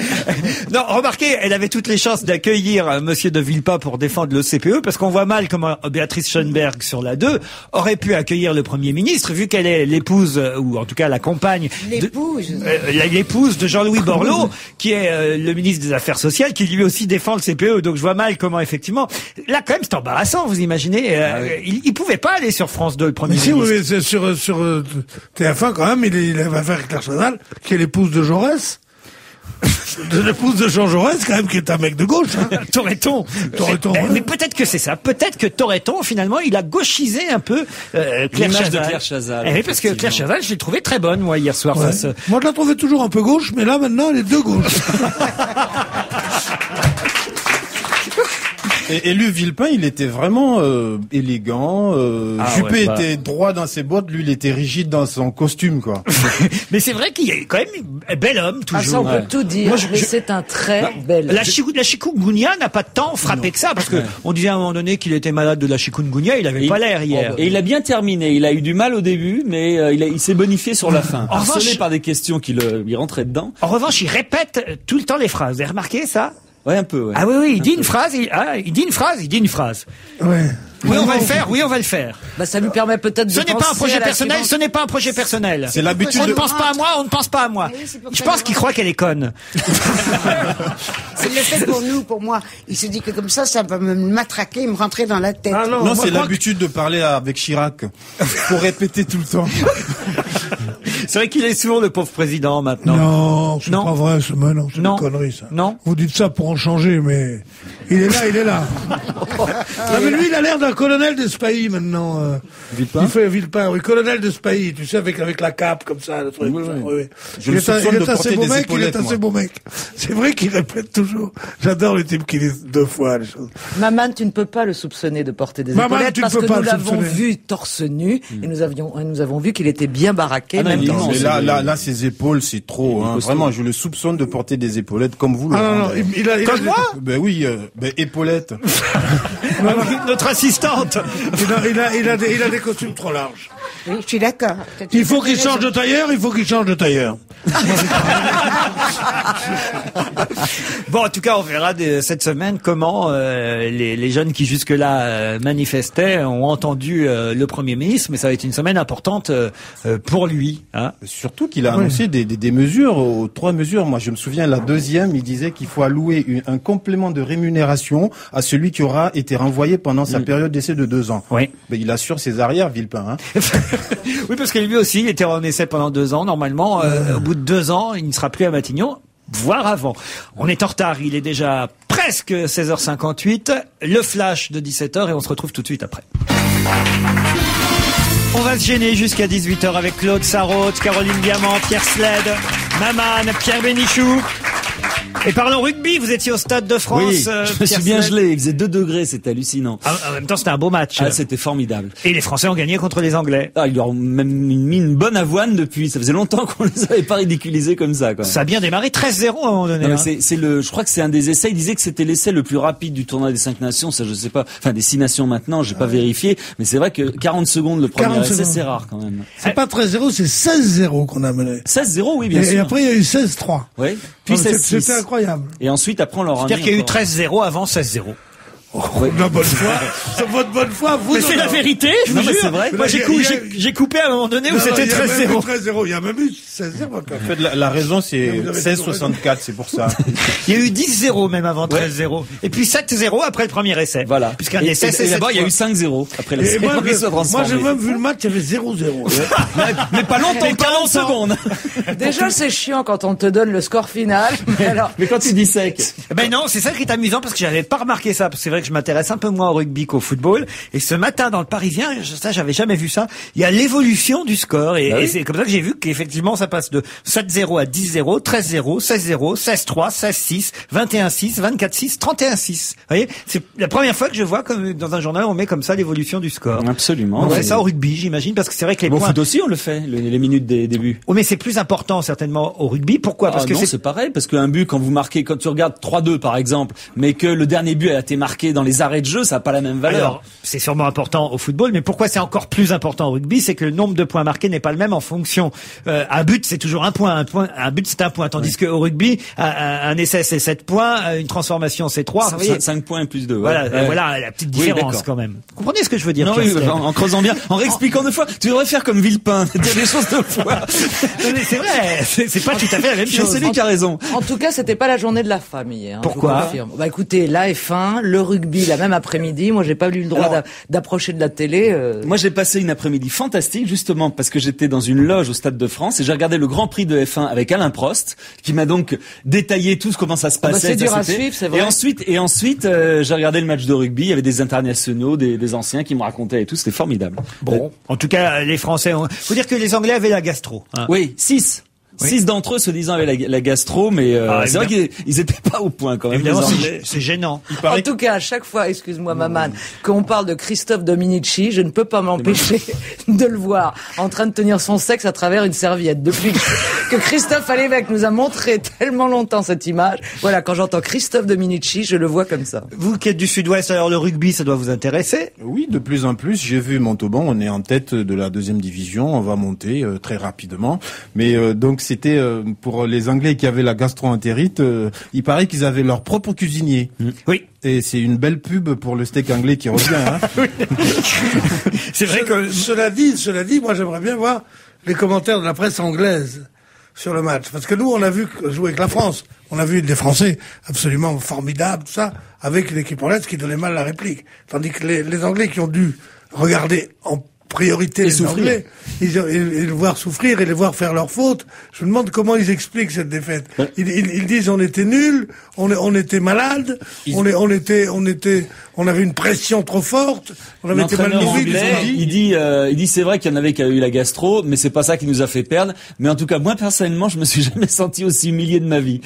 Non, remarquez, elle avait toutes les chances d'accueillir monsieur de Villepin pour défendre le CPE, parce qu'on voit mal comment Béatrice Schoenberg, sur la 2, aurait pu accueillir le Premier ministre, vu qu'elle est l'épouse, ou en tout cas la compagne... l'épouse de Jean-Louis Borloo, qui est le ministre des Affaires sociales, qui lui aussi défend le CPE. Donc je vois mal comment, effectivement... Là, quand même, c'est embarrassant, vous imaginez. Il pouvait pas aller sur France 2, le Premier ministre. Oui, c'est sur TF1, quand même, il va faire Claire Chazal, qui est l'épouse de Jaurès. De l'épouse de Jean Jaurès, quand même, qui est un mec de gauche. Toretton. Mais peut-être que c'est ça. Peut-être que Toretton, finalement, il a gauchisé un peu Claire Chazal. De Claire Chazal. Oui, parce que Claire Chazal, je l'ai trouvée très bonne, moi, hier soir. Ouais. Moi, je la trouvais toujours un peu gauche, mais là, maintenant, elle est de gauche. Et lui, Villepin, il était vraiment élégant. Juppé était droit dans ses bottes, lui, il était rigide dans son costume, quoi. Mais c'est vrai qu'il y a quand même un bel homme, toujours. Ah, ça, on peut tout dire. Moi, mais c'est un très bel homme. La chikungunya n'a pas tant frappé que ça, parce que on disait à un moment donné qu'il était malade de la chikungunya, il avait pas l'air hier. Et il a bien terminé. Il a eu du mal au début, mais il s'est bonifié sur la fin. Harcelé par des questions qui lui rentraient dedans. En revanche, il répète tout le temps les phrases. Vous avez remarqué ça? Ouais, un peu, ouais. Ah oui, il dit une phrase, il dit une phrase. Ouais. Oui, on va le faire, oui, on va le faire. Bah, ça lui permet peut-être de Ce n'est pas un projet penser à la personnel, suivante. ce n'est pas un projet personnel. C'est l'habitude On ne de... pense pas à moi, on ne pense pas à moi. Oui, c'est pour Je ça pense que- qu'il croit qu'elle est conne. C'est le fait pour moi. Il se dit que comme ça va me matraquer, me rentrer dans la tête. Ah non, Non, moi, c'est je crois l'habitude de parler avec Chirac. Faut répéter tout le temps. C'est vrai qu'il est sourd, le pauvre président, maintenant. Non, c'est Non. pas vrai, c'est une Non. connerie, ça. Non. Vous dites ça pour en changer, mais il est là. Non, mais lui, il a l'air d'un colonel de Spahi, maintenant. Villepin Il fait Villepin, oui, colonel de Spahi, tu sais, avec la cape, comme ça, le truc. Oui, ça, oui. oui. Je Il le est soupçonne de assez porter beau des mec, il est épaulettes, assez moi. beau mec. C'est vrai qu'il répète toujours. J'adore le type qui dit 2 fois les choses. Maman, tu ne peux pas le soupçonner de porter des Maman, épaulettes tu ne parce peux que pas nous le l'avons soupçonner. vu torse nu et nous avons vu qu'il était bien baraqué. Ah non, même il est dans immense. ses- Mais là, ses épaules, c'est trop. Hein. Vraiment, je le soupçonne de porter des épaulettes comme vous. Ah Laurent, non, d'ailleurs. il a Comme moi? Ben oui, épaulettes. Notre assistante. il a des costumes trop larges. Oui, je suis d'accord. Il faut qu'il change de tailleur, Bon, en tout cas, on verra cette semaine comment les jeunes qui jusque-là manifestaient ont entendu le Premier ministre, mais ça va être une semaine importante pour lui. Hein. Surtout qu'il a annoncé des mesures, 3 mesures. Moi, je me souviens, la 2e, il disait qu'il faut allouer un complément de rémunération à celui qui aura été renvoyé pendant sa période d'essai de 2 ans. Oui. Mais il assure ses arrières, Villepin. Hein. Oui, parce que lui aussi, il était en essai pendant 2 ans. Normalement, au bout de 2 ans, il ne sera plus à Matignon, voire avant. On est en retard, il est déjà presque 16h58. Le flash de 17h et on se retrouve tout de suite après. On va se gêner jusqu'à 18h avec Claude Sarraute, Caroline Diamant, Pierre Sled, Maman, Pierre Bénichou. Et parlons rugby, vous étiez au Stade de France. Oui, je me suis bien gelé. Il faisait 2 degrés, c'était hallucinant. En même temps, c'était un beau match. Ah, c'était formidable. Et les Français ont gagné contre les Anglais. Ah, ils leur ont même mis une bonne avoine depuis. Ça faisait longtemps qu'on les avait pas ridiculisés comme ça, quoi. Ça a bien démarré, 13-0 à un moment donné. Non, je crois que c'est un des essais. Il disait que c'était l'essai le plus rapide du tournoi des 5 nations. Ça, je sais pas. Enfin, des 6 nations maintenant, j'ai pas vérifié. Mais c'est vrai que 40 secondes le premier essai, c'est rare quand même. C'est pas 13-0, c'est 16-0 qu'on a mené. 16-0, oui, bien sûr. Et après, il y a eu 16-3. Oui. Puis c'était incroyable. Et ensuite, après, on leur a C'est-à-dire qu'il y a eu 13-0 avant 16-0. La bonne foi. C'est votre bonne foi, vous. Mais c'est la vérité, je vous jure. C'est vrai. Moi, j'ai coupé à un moment donné où c'était 13-0. 13-0. Il y a même eu 16-0. En fait, la raison, c'est 16-64, c'est pour ça. Il y a eu 10-0 même avant 13-0. Et puis 7-0 après le premier essai. Voilà. Puisqu'un essai, c'est d'abord, il y a eu 5-0 après l'essai. Moi, j'ai même vu le match, il y avait 0-0. Mais pas longtemps, 40 secondes. Déjà, c'est chiant quand on te donne le score final. Mais quand tu dis sec. Ben non, c'est ça qui est amusant parce que j'avais pas remarqué ça. Parce que c'est vrai que je m'intéresse un peu moins au rugby qu'au football. Et ce matin, dans le Parisien, ça, j'avais jamais vu ça. Il y a l'évolution du score. Et c'est comme ça que j'ai vu qu'effectivement, ça passe de 7-0 à 10-0, 13-0, 16-0, 16-3, 16-6, 21-6, 24-6, 31-6. Vous voyez? C'est la première fois que je vois comme dans un journal, on met comme ça l'évolution du score. Absolument. On fait ça au rugby, j'imagine, parce que c'est vrai que les points... Au foot aussi, on le fait, les minutes des débuts. Oh, mais c'est plus important, certainement, au rugby. Pourquoi? Parce que non, c'est pareil, parce qu'un but, quand vous marquez, quand tu regardes 3-2, par exemple, mais que le dernier but a été marqué dans les arrêts de jeu, ça n'a pas la même valeur. Alors, c'est sûrement important au football, mais pourquoi c'est encore plus important au rugby? C'est que le nombre de points marqués n'est pas le même en fonction. Un but, c'est toujours un point. Un but, c'est un point. Tandis qu'au rugby, un essai, c'est 7 points. Une transformation, c'est 3. 5 points plus 2. Voilà la petite différence quand même. Vous comprenez ce que je veux dire? Non, oui, en creusant bien, en réexpliquant 2 fois. Tu devrais faire comme Villepin, dire les choses 2 fois. C'est vrai, c'est pas tout à fait la même chose. C'est lui qui a raison. En tout cas, c'était pas la journée de la femme hier. Pourquoi? Bah écoutez, la F1, le rugby, la même après-midi. Moi, j'ai pas eu le droit d'approcher de la télé. Moi, j'ai passé une après-midi fantastique, justement, parce que j'étais dans une loge au Stade de France et j'ai regardé le Grand Prix de F1 avec Alain Prost, qui m'a donc détaillé tout comment ça se passait. C'est dur à suivre, c'est vrai. Et ensuite, j'ai regardé le match de rugby. Il y avait des internationaux, des anciens qui me racontaient et tout. C'était formidable. Bon. En tout cas, les Français faut dire que les Anglais avaient la gastro. Hein. Oui, 6. 6 d'entre eux se disant avaient la gastro, mais c'est vrai qu'ils étaient pas au point quand même. Évidemment, c'est gênant. En tout cas, à chaque fois, excuse-moi Maman, qu'on parle de Christophe Dominici, je ne peux pas m'empêcher de le voir en train de tenir son sexe à travers une serviette. Depuis que Christophe Alévèque nous a montré tellement longtemps cette image, voilà, quand j'entends Christophe Dominici, je le vois comme ça. Vous qui êtes du Sud-Ouest, alors le rugby, ça doit vous intéresser? Oui, de plus en plus. J'ai vu Montauban, on est en tête de la 2e division, on va monter très rapidement. Mais donc c'était pour les Anglais qui avaient la gastro-entérite, il paraît qu'ils avaient leur propre cuisinier. Oui. Et c'est une belle pub pour le steak anglais qui revient. Hein. C'est vrai que cela dit, moi j'aimerais bien voir les commentaires de la presse anglaise sur le match, parce que nous on a vu jouer avec la France, on a vu des Français absolument formidables, tout ça, avec l'équipe anglaise qui donnait mal la réplique, tandis que les Anglais qui ont dû regarder en priorité les Anglais, et les voir souffrir et les voir faire leurs fautes. Je me demande comment ils expliquent cette défaite. Ils disent on était nuls, on était malades, on avait une pression trop forte, on avait été mal nourris. Il dit c'est vrai qu'il y en avait qui a eu la gastro, mais c'est pas ça qui nous a fait perdre. Mais en tout cas, moi personnellement, je me suis jamais senti aussi humilié de ma vie.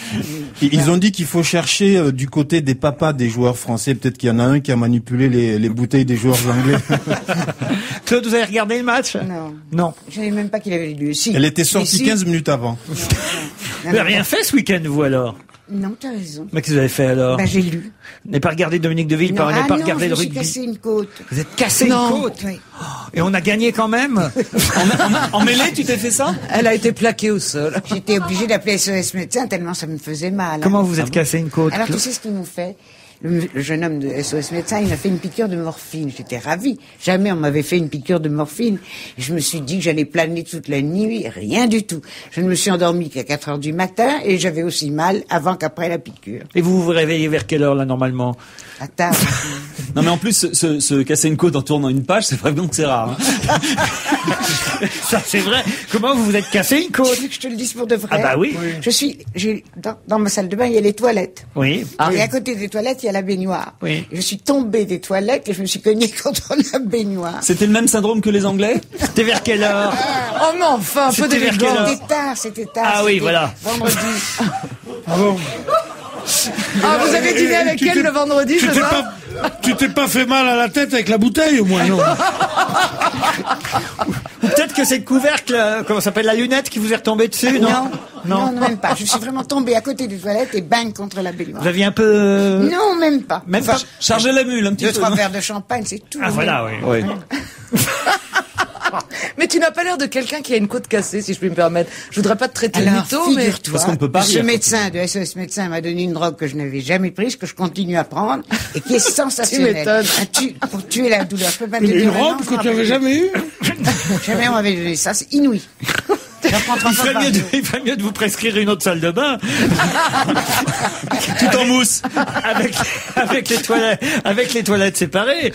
Ils ont dit qu'il faut chercher du côté des papas des joueurs français. Peut-être qu'il y en a un qui a manipulé les bouteilles des joueurs anglais. Claude, vous avez regardé le match? Non. Je savais même pas qu'il avait lu. Si. Elle était sortie 15 minutes avant. Vous n'avez rien fait ce week-end, vous, alors? Non, t'as raison. Mais qu'est-ce que vous avez fait, alors? J'ai lu. Vous n'avez pas regardé Dominique de Villepin, vous n'avez pas regardé le rugby? Je me suis cassé une côte. Vous êtes cassé une côte? Oui. Et on a gagné quand même? En mêlée, tu t'es fait ça? Elle a été plaquée au sol. J'étais obligée d'appeler SOS médecin tellement ça me faisait mal. Comment vous êtes cassé une côte? Alors, tu sais ce qu'ils m'ont fait? Le jeune homme de SOS médecin, il m'a fait une piqûre de morphine. J'étais ravie. Jamais on m'avait fait une piqûre de morphine. Et je me suis dit que j'allais planer toute la nuit. Rien du tout. Je ne me suis endormie qu'à 4 heures du matin et j'avais aussi mal avant qu'après la piqûre. Et vous vous réveillez vers quelle heure, là, normalement? À table. Non, mais en plus, se casser une côte en tournant une page, c'est vraiment que c'est rare. Hein. Ça, c'est vrai. Comment vous vous êtes cassé une côte? Tu veux que je te le dise pour de vrai? Ah bah oui. Dans ma salle de bain, il y a les toilettes. Oui. Et à côté des toilettes, il y a la baignoire. Oui. Et je suis tombée des toilettes et je me suis cognée contre la baignoire. C'était le même syndrome que les Anglais? C'était vers quelle heure? Oh mais enfin, un peu C'était vers quelle heure? C'était tard. Ah oui, c'était voilà. Vendredi. Ah bon? Ah, vous avez dîné avec elle le vendredi, c'est ça? Tu t'es pas fait mal à la tête avec la bouteille, au moins, non? Ou peut-être que c'est le couvercle, comment ça s'appelle, la lunette qui vous est retombée dessus, non? Non, même pas. Je suis vraiment tombée à côté des toilettes et bang contre la baignoire. Vous aviez un peu... Non, même pas. Même pas. Chargez la mule un petit peu. 2-3 verres de champagne, c'est tout. Ah voilà, oui. Mais tu n'as pas l'air de quelqu'un qui a une côte cassée, si je puis me permettre. Je voudrais pas te traiter de Alors, mytho, mais... figure-toi, Parce qu'on peut pas ce rire. médecin de SOS Médecin m'a donné une drogue que je n'avais jamais prise, que je continue à prendre, et qui est sensationnelle. m'étonnes. Pour tuer la douleur. Je peux pas te Une dire robe que tu avais jamais eue? Jamais on m'avait donné ça, c'est inouï. J'en prends 3 Il fois ferait, par mieux jour. il ferait mieux de vous prescrire une autre salle de bain. Tout en mousse. avec les toilettes séparées.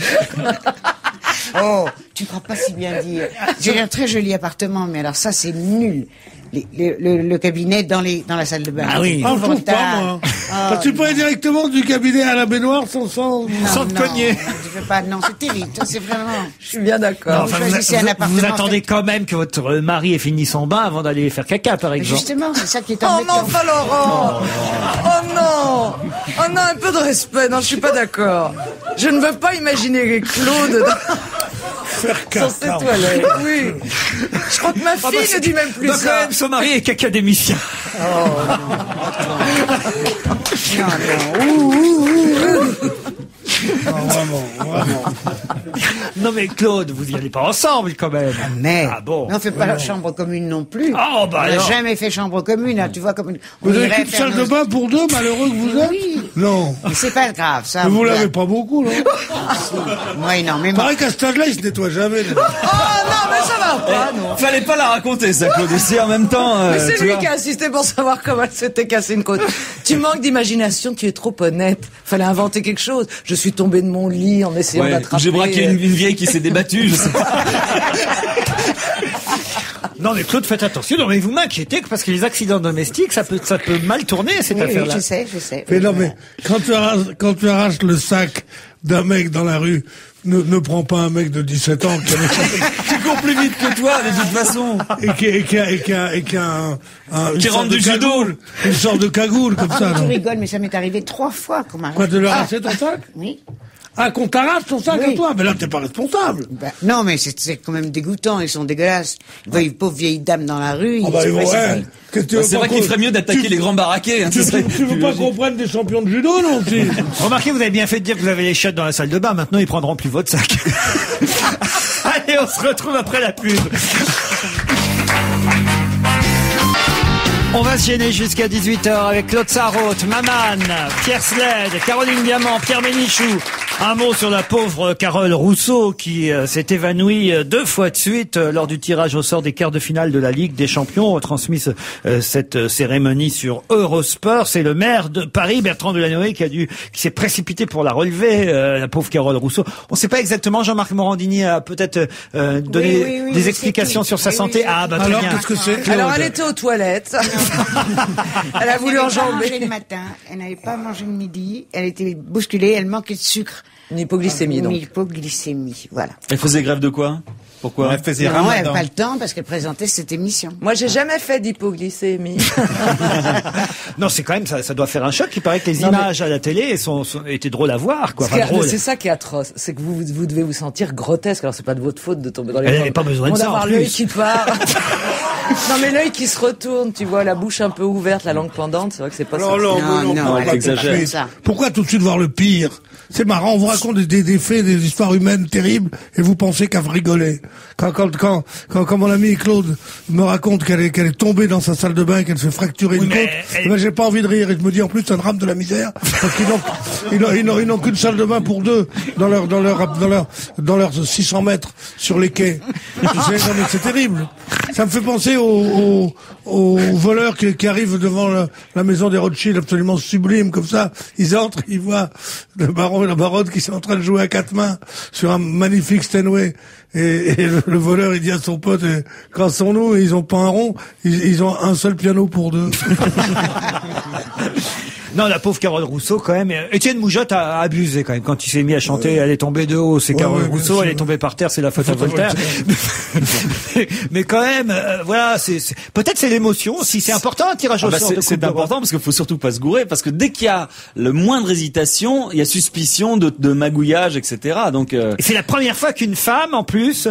Oh, tu crois pas si bien dire. J'ai un très joli appartement, mais alors ça, c'est nul. Le cabinet dans la salle de bain. Ah oui. Ah, je trouve pas, moi. Parce que tu peux aller directement du cabinet à la baignoire sans... Non, sans te cogner. Je veux pas, non, c'est terrible. Ça, c'est vraiment... Je suis bien d'accord. Non, enfin, choisissez un appartement, vous attendez faites- quand même que votre mari ait fini son bain avant d'aller faire caca, par Mais exemple. justement, c'est ça qui est Oh embêtant. non, pas Laurent! Oh non! Oh non, un peu de respect. Non, je suis pas d'accord. Je ne veux pas imaginer Claude dans ses toilettes. Oui. Je crois que ma fille ne dit même plus Donc, quand ça. même, son mari est cacadémicien. Non mais Claude, vous y allez pas ensemble quand même. Mais, Ah bon. on fait pas la chambre commune non plus. Oh, bah on n'a alors. jamais fait chambre commune, hein, tu vois, comme Vous avez qu'une salle de bain pour deux, malheureux que vous êtes? Oui. Non. Mais c'est pas grave, ça. Mais vous l'avez pas beaucoup, non? Moi, énormément. Pareil qu'à ce stade-là, il se nettoie jamais. Oh non, mais ça va pas, non. Fallait pas la raconter, ça, Claude. aussi en même temps. Mais c'est tu lui vois. qui a insisté pour savoir comment elle s'était cassée une côte. Tu manques d'imagination, tu es trop honnête. Fallait inventer quelque chose. Je suis tombée de mon lit en essayant Ouais, d'attraper. j'ai braqué une vieille qui s'est débattue, je sais pas. Non mais Claude, faites attention. Non mais vous m'inquiétez parce que les accidents domestiques, ça peut mal tourner cette Oui, oui, affaire-là. je sais. Mais non, mais quand tu arraches le sac d'un mec dans la rue, ne prends pas un mec de 17 ans Tu cours plus vite que toi, de toute façon. qui rentre du judo. Une sorte de cagoule comme ça. Tu Non. rigoles, mais ça m'est arrivé 3 fois qu'on m'a Quoi, de leur arracher ton sac? Oui. Ah, qu'on t'arrache ton sac Oui. à toi? Mais là, t'es pas responsable. Ben, non, mais c'est quand même dégoûtant, ils sont dégueulasses. Ils voient une pauvre vieille dame dans la rue, Ah bah, se ils vont, précipitent. ouais. Qu'est-ce que tu veux C'est pas vrai qu'il qu'on- ferait mieux d'attaquer les grands baraquets. Hein, Tu ce serait veux plus pas logique. qu'on prenne des champions de judo, non, aussi? Remarquez, vous avez bien fait de dire que vous avez les chiottes dans la salle de bain. Maintenant, ils prendront plus votre sac. Allez, on se retrouve après la pub. On va se gêner jusqu'à 18h avec Claude Sarraute, Maman, Pierre Sled, Caroline Diamant, Pierre Bénichou. Un mot sur la pauvre Carole Rousseau qui s'est évanouie 2 fois de suite lors du tirage au sort des quarts de finale de la Ligue des Champions. On transmis cette cérémonie sur Eurosport. C'est le maire de Paris, Bertrand Delanoë, qui s'est précipité pour la relever, la pauvre Carole Rousseau. On ne sait pas exactement, Jean-Marc Morandini a peut-être donné oui, des je explications sais sur sa qui. santé. Oui, oui, Ah bah très Alors, bien. qu'est-ce que c'est? Alors elle était aux toilettes. Elle a voulu Elle n'avait pas mangé enjamber. le matin, elle n'avait pas mangé le midi, elle était bousculée, elle manquait de sucre. Une hypoglycémie, Une donc. hypoglycémie, voilà. Elle faisait grève de quoi? Pourquoi? Elle faisait Non, elle ramadan. n'avait pas le temps parce qu'elle présentait cette émission. Moi, j'ai jamais fait d'hypoglycémie. Non, c'est quand même ça doit faire un choc. Il paraît que les images à la télé étaient drôles à voir, quoi. Enfin, drôles. C'est ça qui est atroce, c'est que vous devez vous sentir grotesque. Alors c'est pas de votre faute de tomber dans les Elle pommes. n'avait pas besoin de ça, en d'avoir plus. l'œil qui part. Non mais l'œil qui se retourne, tu vois, la bouche un peu ouverte, la langue pendante, c'est vrai que c'est pas ça. Non, Non, mais non, pas elle tout de exagère. suite. ça. Pourquoi tout de suite voir le pire? C'est marrant, on vous raconte des faits, des histoires humaines terribles, et vous pensez qu'à rigoler. Quand mon ami Claude me raconte qu'elle est tombée dans sa salle de bain, qu'elle se fracturait une mais côte, elle- ben j'ai pas envie de rire, et je me dis en plus c'est un drame de la misère, parce qu'ils n'ont qu'une salle de bain pour deux dans leurs 600 mètres sur les quais. Tu sais, non, mais c'est terrible. Ça me fait penser aux voleurs qui arrivent devant la maison des Rothschild, absolument sublime, comme ça. Ils entrent, ils voient le baron et la baronne qui sont en train de jouer à 4 mains sur un magnifique Steinway. Et le voleur, il dit à son pote, quand sont-nous? Ils ont pas un rond, ils ont un seul piano pour deux. Non, la pauvre Carole Rousseau, quand même. Étienne Moujotte a abusé, quand même. Quand il s'est mis à chanter, elle est tombée de haut. C'est Carole Rousseau, elle est tombée par terre, c'est la faute à Voltaire. Mais quand même, voilà, peut-être c'est l'émotion. Si c'est important, un tirage au sort. C'est important parce qu'il faut surtout pas se gourer, parce que dès qu'il y a le moindre hésitation, il y a suspicion de magouillage, etc. Donc, Et c'est la première fois qu'une femme, en plus,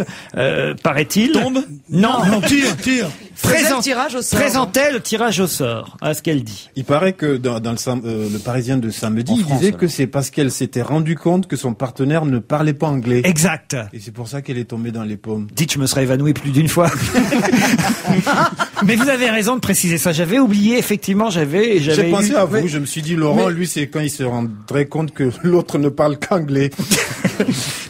paraît-il, tombe. Non, tire. Présentait le tirage au sort, à ce qu'elle dit. Il paraît que dans le Parisien de samedi, il disait que c'est parce qu'elle s'était rendu compte que son partenaire ne parlait pas anglais. Exact. Et c'est pour ça qu'elle est tombée dans les pommes. Dites, je me serais évanoui plus d'une fois. Mais vous avez raison de préciser ça. J'avais oublié, effectivement, j'avais pensé à vous. Je me suis dit, Laurent, lui, c'est quand il se rendrait compte que l'autre ne parle qu'anglais.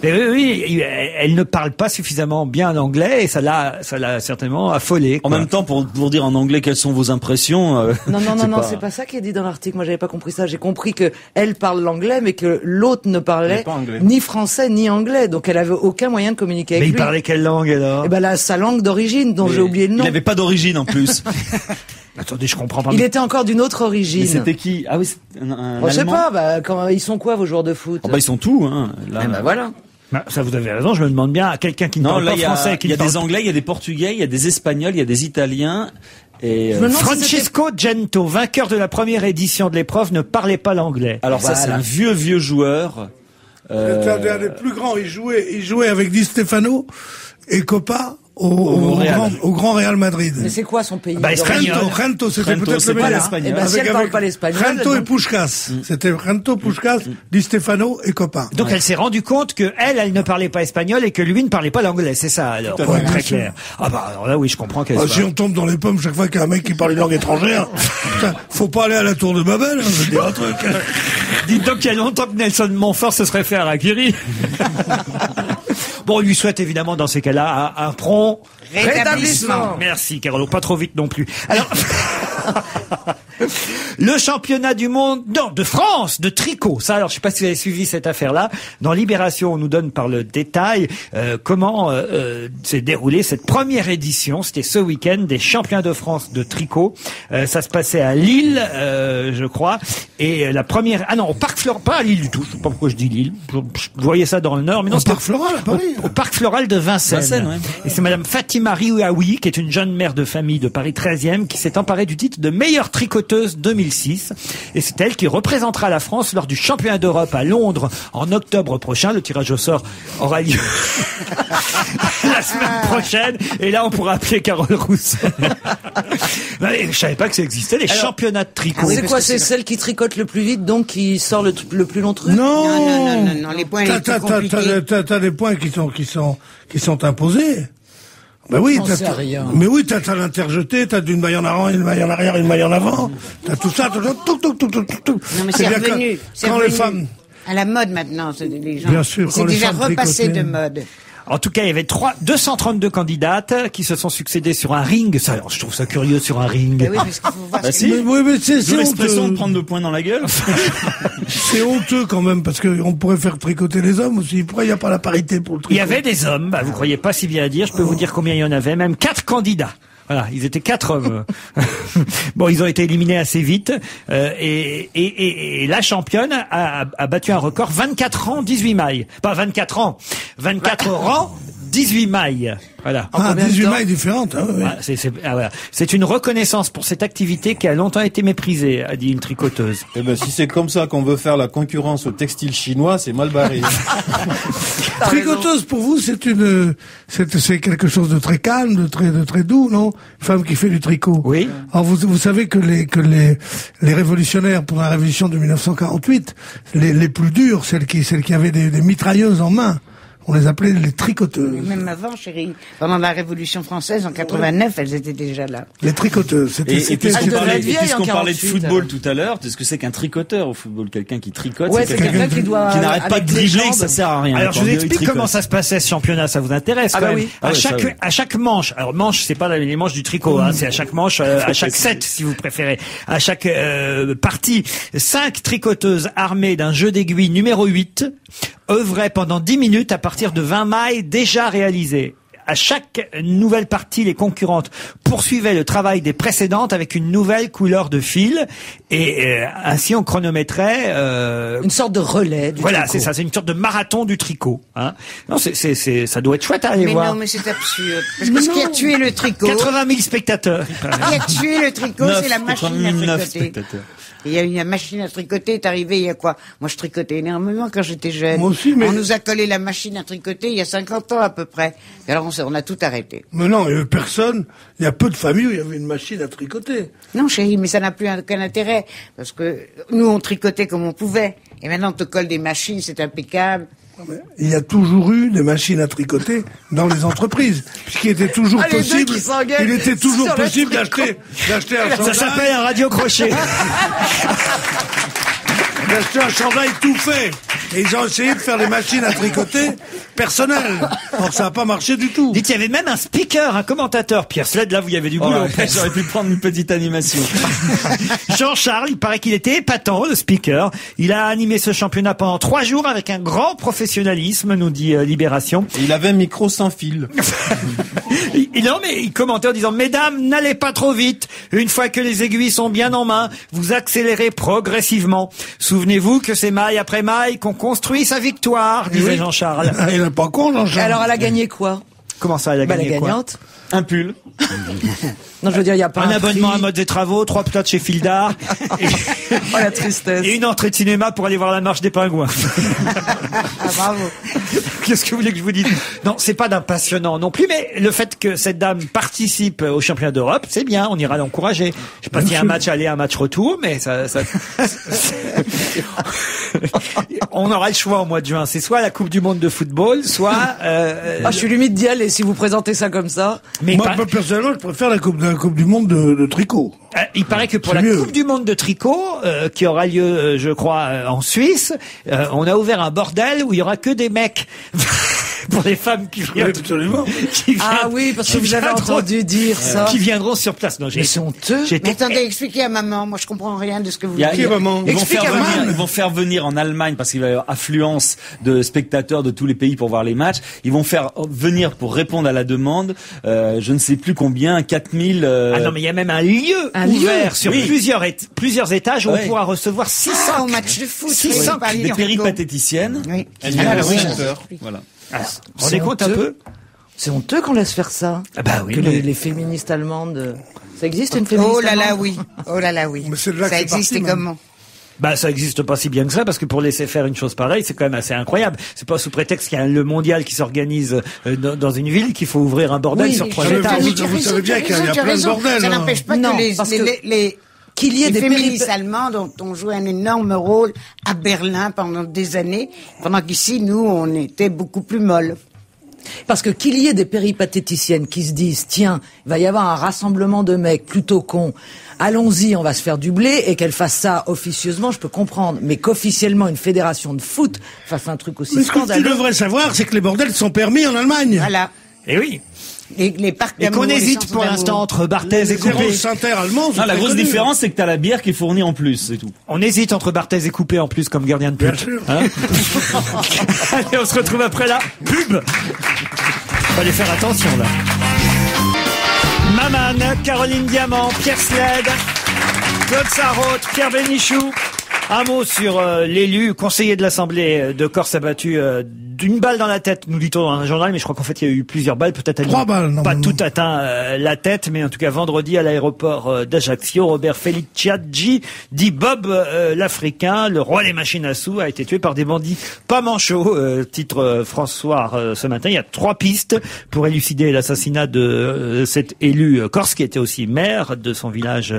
Mais oui, elle ne parle pas suffisamment bien l'anglais et ça l'a certainement affolé. En même temps, pour dire en anglais quelles sont vos impressions. Non, c'est pas ça qui est dit dans l'article. Moi, j'avais pas compris ça. J'ai compris que elle parle l'anglais, mais que l'autre ne parlait ni français ni anglais, donc elle avait aucun moyen de communiquer avec lui. Mais il parlait quelle langue alors? Eh ben sa langue d'origine, dont j'ai oublié le nom. Il n'avait pas d'origine en plus. Attendez, je comprends pas. Il était encore d'une autre origine. Mais c'était qui? Ah oui, c'est un je sais pas. Ils sont quoi vos joueurs de foot? Ils sont tout. Hein. Là, voilà. Ça, vous avez raison. Je me demande bien à quelqu'un qui ne parle pas français. Il y a des Anglais, il y a des Portugais, il y a des Espagnols, il y a des Italiens. Et Francesco Gento, vainqueur de la première édition de l'épreuve, ne parlait pas l'anglais. Alors ça, c'est un vieux joueur. C'était un des plus grands. Il jouait avec Di Stefano et Copa au Grand Real Madrid. Mais c'est quoi son pays? Rento, c'était peut-être le meilleur. Espagnol. Si elle parle pas l'espagnol. Rento et Puskás. C'était Rento, Puskás, Di Stefano et Copa. Donc elle s'est rendue compte que elle ne parlait pas espagnol et que lui ne parlait pas l'anglais. C'est ça, alors. Pour être très clair. Ah bah, alors là, oui, je comprends qu'elle si on tombe dans les pommes chaque fois qu'il y a un mec qui parle une langue étrangère, putain, faut pas aller à la tour de Babel, hein, je veux dire un truc. Dites donc, il y a longtemps que Nelson Montfort se serait fait harakiri. Bon, on lui souhaite évidemment dans ces cas-là un prompt rétablissement. Merci, Carolo, pas trop vite non plus. Alors, le championnat du monde, de France, de tricot. Ça, alors, je sais pas si vous avez suivi cette affaire-là. Dans Libération, on nous donne par le détail comment s'est déroulée cette première édition. C'était ce week-end des championnats de France de tricot. Ça se passait à Lille, je crois. Et la première, au Parc Floral, pas à Lille du tout. Je sais pas pourquoi je dis Lille. Vous voyez ça dans le Nord, mais non, Parc Floral à Paris. Au Parc Floral de Vincennes. Ouais. Et c'est Madame Fatima Rioui, qui est une jeune mère de famille de Paris 13e, qui s'est emparée du titre de meilleure tricoteuse 2006. Et c'est elle qui représentera la France lors du championnat d'Europe à Londres en octobre prochain. Le tirage au sort aura lieu la semaine prochaine. Et là, on pourra appeler Carole Rousseau. Je savais pas que ça existait, les championnats de tricot. C'est quoi? C'est celle qui tricote le plus vite, donc qui sort le plus long truc? Non, les points t'as des points qui sont imposés. Ben oui, mais oui, t'as l'interjeté, t'as une maille en avant, une maille en arrière, une maille en avant. T'as tout ça, tout. Non, mais c'est revenu. Quand les femmes. À la mode maintenant, les gens. Bien sûr. C'est déjà repassé de mode. En tout cas, il y avait 232 candidates qui se sont succédées sur un ring. Ça, alors, je trouve ça curieux sur un ring. Oui, parce qu'il faut voir mais c'est l'expression de prendre 2 points dans la gueule. C'est honteux quand même, parce qu'on pourrait faire tricoter les hommes aussi. Pourquoi il n'y a pas la parité pour le tricot? Il y avait des hommes, vous croyez pas si bien à dire, je peux vous dire combien il y en avait, même 4 candidats. Voilà, ils étaient 4 hommes. Bon, ils ont été éliminés assez vite. Et la championne a battu un record 24 ans, 18 mailles. Pas 24 ans, 24 rangs, 18 mailles. Voilà. 18 mailles différentes. Hein, oui. Voilà, c'est une reconnaissance pour cette activité qui a longtemps été méprisée, a dit une tricoteuse. Eh ben, si c'est comme ça qu'on veut faire la concurrence au textile chinois, c'est mal barré. Tricoteuse, pour vous, c'est quelque chose de très calme, de très doux, non? Une femme qui fait du tricot. Oui. Alors, vous savez que les révolutionnaires, pendant la révolution de 1948, les plus durs, celles qui avaient des mitrailleuses en main, on les appelait les tricoteuses. Même avant, chérie. Pendant la Révolution française, en 89, elles étaient déjà là. Les tricoteuses. Et puisqu'on parlait de football tout à l'heure, qu'est-ce que c'est qu'un tricoteur au football? Quelqu'un qui tricote, c'est quelqu'un qui n'arrête pas de dribbler, ça sert à rien. Alors, je vous explique comment ça se passait, ce championnat, ça vous intéresse, quand même. Oui. À chaque manche, alors manche, c'est pas les manches du tricot, hein, c'est à chaque manche, à chaque set, si vous préférez. À chaque partie, 5 tricoteuses armées d'un jeu d'aiguille numéro 8 œuvraient pendant 10 minutes à partir de 20 mailles déjà réalisées. À chaque nouvelle partie, les concurrentes poursuivait le travail des précédentes avec une nouvelle couleur de fil et ainsi on chronométrait Une sorte de relais du voilà, tricot. c'est ça, c'est une sorte de marathon du tricot. Hein. Non, ça doit être chouette à aller Mais voir. non, mais c'est absurde. Parce que ce qui a tué le tricot, 80 000 spectateurs. il paraît. ce qui a tué le tricot, c'est la machine à 89 tricoter. spectateurs. Il y a une machine à tricoter, est arrivée il y a quoi? Moi, je tricotais énormément quand j'étais jeune. Moi aussi, mais- On nous a collé la machine à tricoter il y a 50 ans à peu près. Et alors, on a tout arrêté. Mais non, il y avait personne. Il y a peu de familles où il y avait une machine à tricoter. Non, chérie, mais ça n'a plus aucun intérêt. Parce que nous, on tricotait comme on pouvait. Et maintenant, on te colle des machines, c'est impeccable. Il y a toujours eu des machines à tricoter dans les entreprises. Puisqu'il était toujours Ah, les deux possible, qui s'engueulent il était toujours sur le possible tricot. d'acheter un Ça chandail. s'appelle un radio-crochet. D'acheter un chandail tout fait. Et ils ont essayé de faire des machines à tricoter personnelles. Or, ça n'a pas marché du tout. Dites, il y avait même un speaker, un commentateur. Pierre Sled, là, vous y avez du boulot. Oh, ouais, j'aurais pu prendre une petite animation. Jean-Charles, il paraît qu'il était épatant, le speaker. Il a animé ce championnat pendant 3 jours avec un grand professionnalisme, nous dit Libération. Il avait un micro sans fil. Non, mais il commentait en disant, mesdames, n'allez pas trop vite. Une fois que les aiguilles sont bien en main, vous accélérez progressivement. Souvenez-vous que c'est maille après maille qu'on construit sa victoire, disait Oui. Jean-Charles. Il n'est pas con, Jean-Charles. Alors, elle a gagné quoi? Comment ça, elle a Bah, la gagné quoi? gagnante. Un pull. Non, je veux dire, il n'y a pas Un un abonnement prix. à Mode des Travaux, 3 plates chez Fildar Oh, la tristesse. et une entrée de cinéma pour aller voir la marche des pingouins. Ah, bravo. Qu'est-ce que vous voulez que je vous dise? Non, c'est pas d'un passionnant non plus, mais le fait que cette dame participe au championnat d'Europe, c'est bien, on ira l'encourager. Je sais pas s'il y a un match aller, un match retour, mais ça... on aura le choix au mois de juin. C'est soit la Coupe du Monde de football, soit... Ah, je suis limite d'y aller si vous présentez ça comme ça. mais Moi, personnellement, je préfère la coupe du Monde de tricot. il paraît que pour C'est la mieux. Coupe du Monde de tricot, qui aura lieu, je crois, en Suisse, on a ouvert un bordel où il y aura que des mecs. Pour les femmes qui viennent. Absolument. Ah oui, parce que vous avez entendu dire ça. Qui viendront sur place. Non, Mais c'est honteux. Mais attendez, expliquez à maman. Moi, je comprends rien de ce que vous Il y a- dites. il y a- maman ils vont Explique faire à maman. venir, ils vont faire venir en Allemagne parce qu'il va y avoir affluence de spectateurs de tous les pays pour voir les matchs. Ils vont faire venir pour répondre à la demande, je ne sais plus combien, 4000. Ah non, mais il y a même un lieu Un ouvert lieu sur Oui. plusieurs étages où Ouais. on pourra recevoir 600 Ah, au match de foot. 600 oui, par des les péripatéticiennes. Oui. Elle vient Alors, de oui. 5 heures. Voilà. Vous vous rendez compte un honteux. peu? C'est honteux qu'on laisse faire ça. Ah bah oui, Que mais- les féministes allemandes. Ça existe une féministe Oh là là, allemande oui. Oh là là, oui. Mais c'est de là que Ça c'est existe parti, et comment? Bah, ça existe pas si bien que ça, parce que pour laisser faire une chose pareille, c'est quand même assez incroyable. C'est pas sous prétexte qu'il y a le mondial qui s'organise dans une ville qu'il faut ouvrir un bordel Oui, sur mais 3 je- étages. vous- vous savez bien qu'il y a tu as plein de raison. bordel, Ça hein. n'empêche pas Non, que les, parce les, que les, les- qu'il y ait les des féministes péripéties. allemandes ont joué un énorme rôle à Berlin pendant des années, pendant qu'ici, nous, on était beaucoup plus molles. Parce que qu'il y ait des péripatéticiennes qui se disent, tiens, il va y avoir un rassemblement de mecs plutôt cons, allons-y, on va se faire du blé, et qu'elles fassent ça officieusement, je peux comprendre. Mais qu'officiellement, une fédération de foot fasse un truc aussi Mais ce que tu scandaleux. devrais savoir, c'est que les bordels sont permis en Allemagne. Voilà. Et oui. Et les parcs Et qu'on d'amour, les hésite centres pour d'amour. l'instant entre Barthez et Les zéros Coupé. synthères allemands. Non, la grosse différence, c'est que t'as la bière qui est fournie en plus, c'est tout. On hésite entre Barthez et Coupé en plus comme gardien de Bien pute. sûr. Hein Allez, on se retrouve après la pub. Fallait faire attention là. Maman, Caroline Diamant, Pierre Sled, Claude Sarraute, Pierre Bénichou. Un mot sur l'élu conseiller de l'Assemblée de Corse abattu d'une balle dans la tête, nous dit-on dans un journal, mais je crois qu'en fait il y a eu plusieurs balles, peut-être 3 balles, non, pas non. tout atteint la tête, mais en tout cas vendredi à l'aéroport d'Ajaccio, Robert Feliciaggi, dit Bob l'Africain, le roi des machines à sous, a été tué par des bandits pas manchots, titre François ce matin. Il y a 3 pistes pour élucider l'assassinat de cet élu corse qui était aussi maire de son village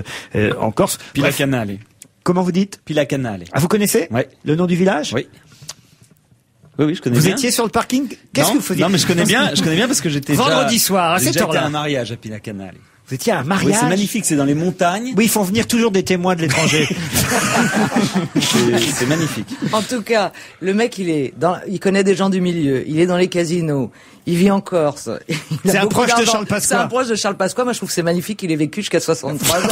en Corse. Bref, Pilacanale. comment vous dites? Pilacanale. Ah, vous connaissez Ouais. le nom du village? Oui. Oui, je connais Vous bien. étiez sur le parking? Qu'est-ce Non, que vous faisiez? Non, mais je connais bien parce que j'étais Vendredi déjà, soir, à j'ai cette déjà été à heure-là. un mariage à Pilacanale. Vous étiez à un Oui, mariage? c'est magnifique, c'est dans les montagnes. Oui, ils font venir toujours des témoins de l'étranger. C'est magnifique. En tout cas, le mec, il connaît des gens du milieu, il est dans les casinos, Il vit en Corse. C'est un proche de Charles Pasqua. C'est un proche de Charles Pasqua. Moi, je trouve que c'est magnifique qu'il ait vécu jusqu'à 63 ans.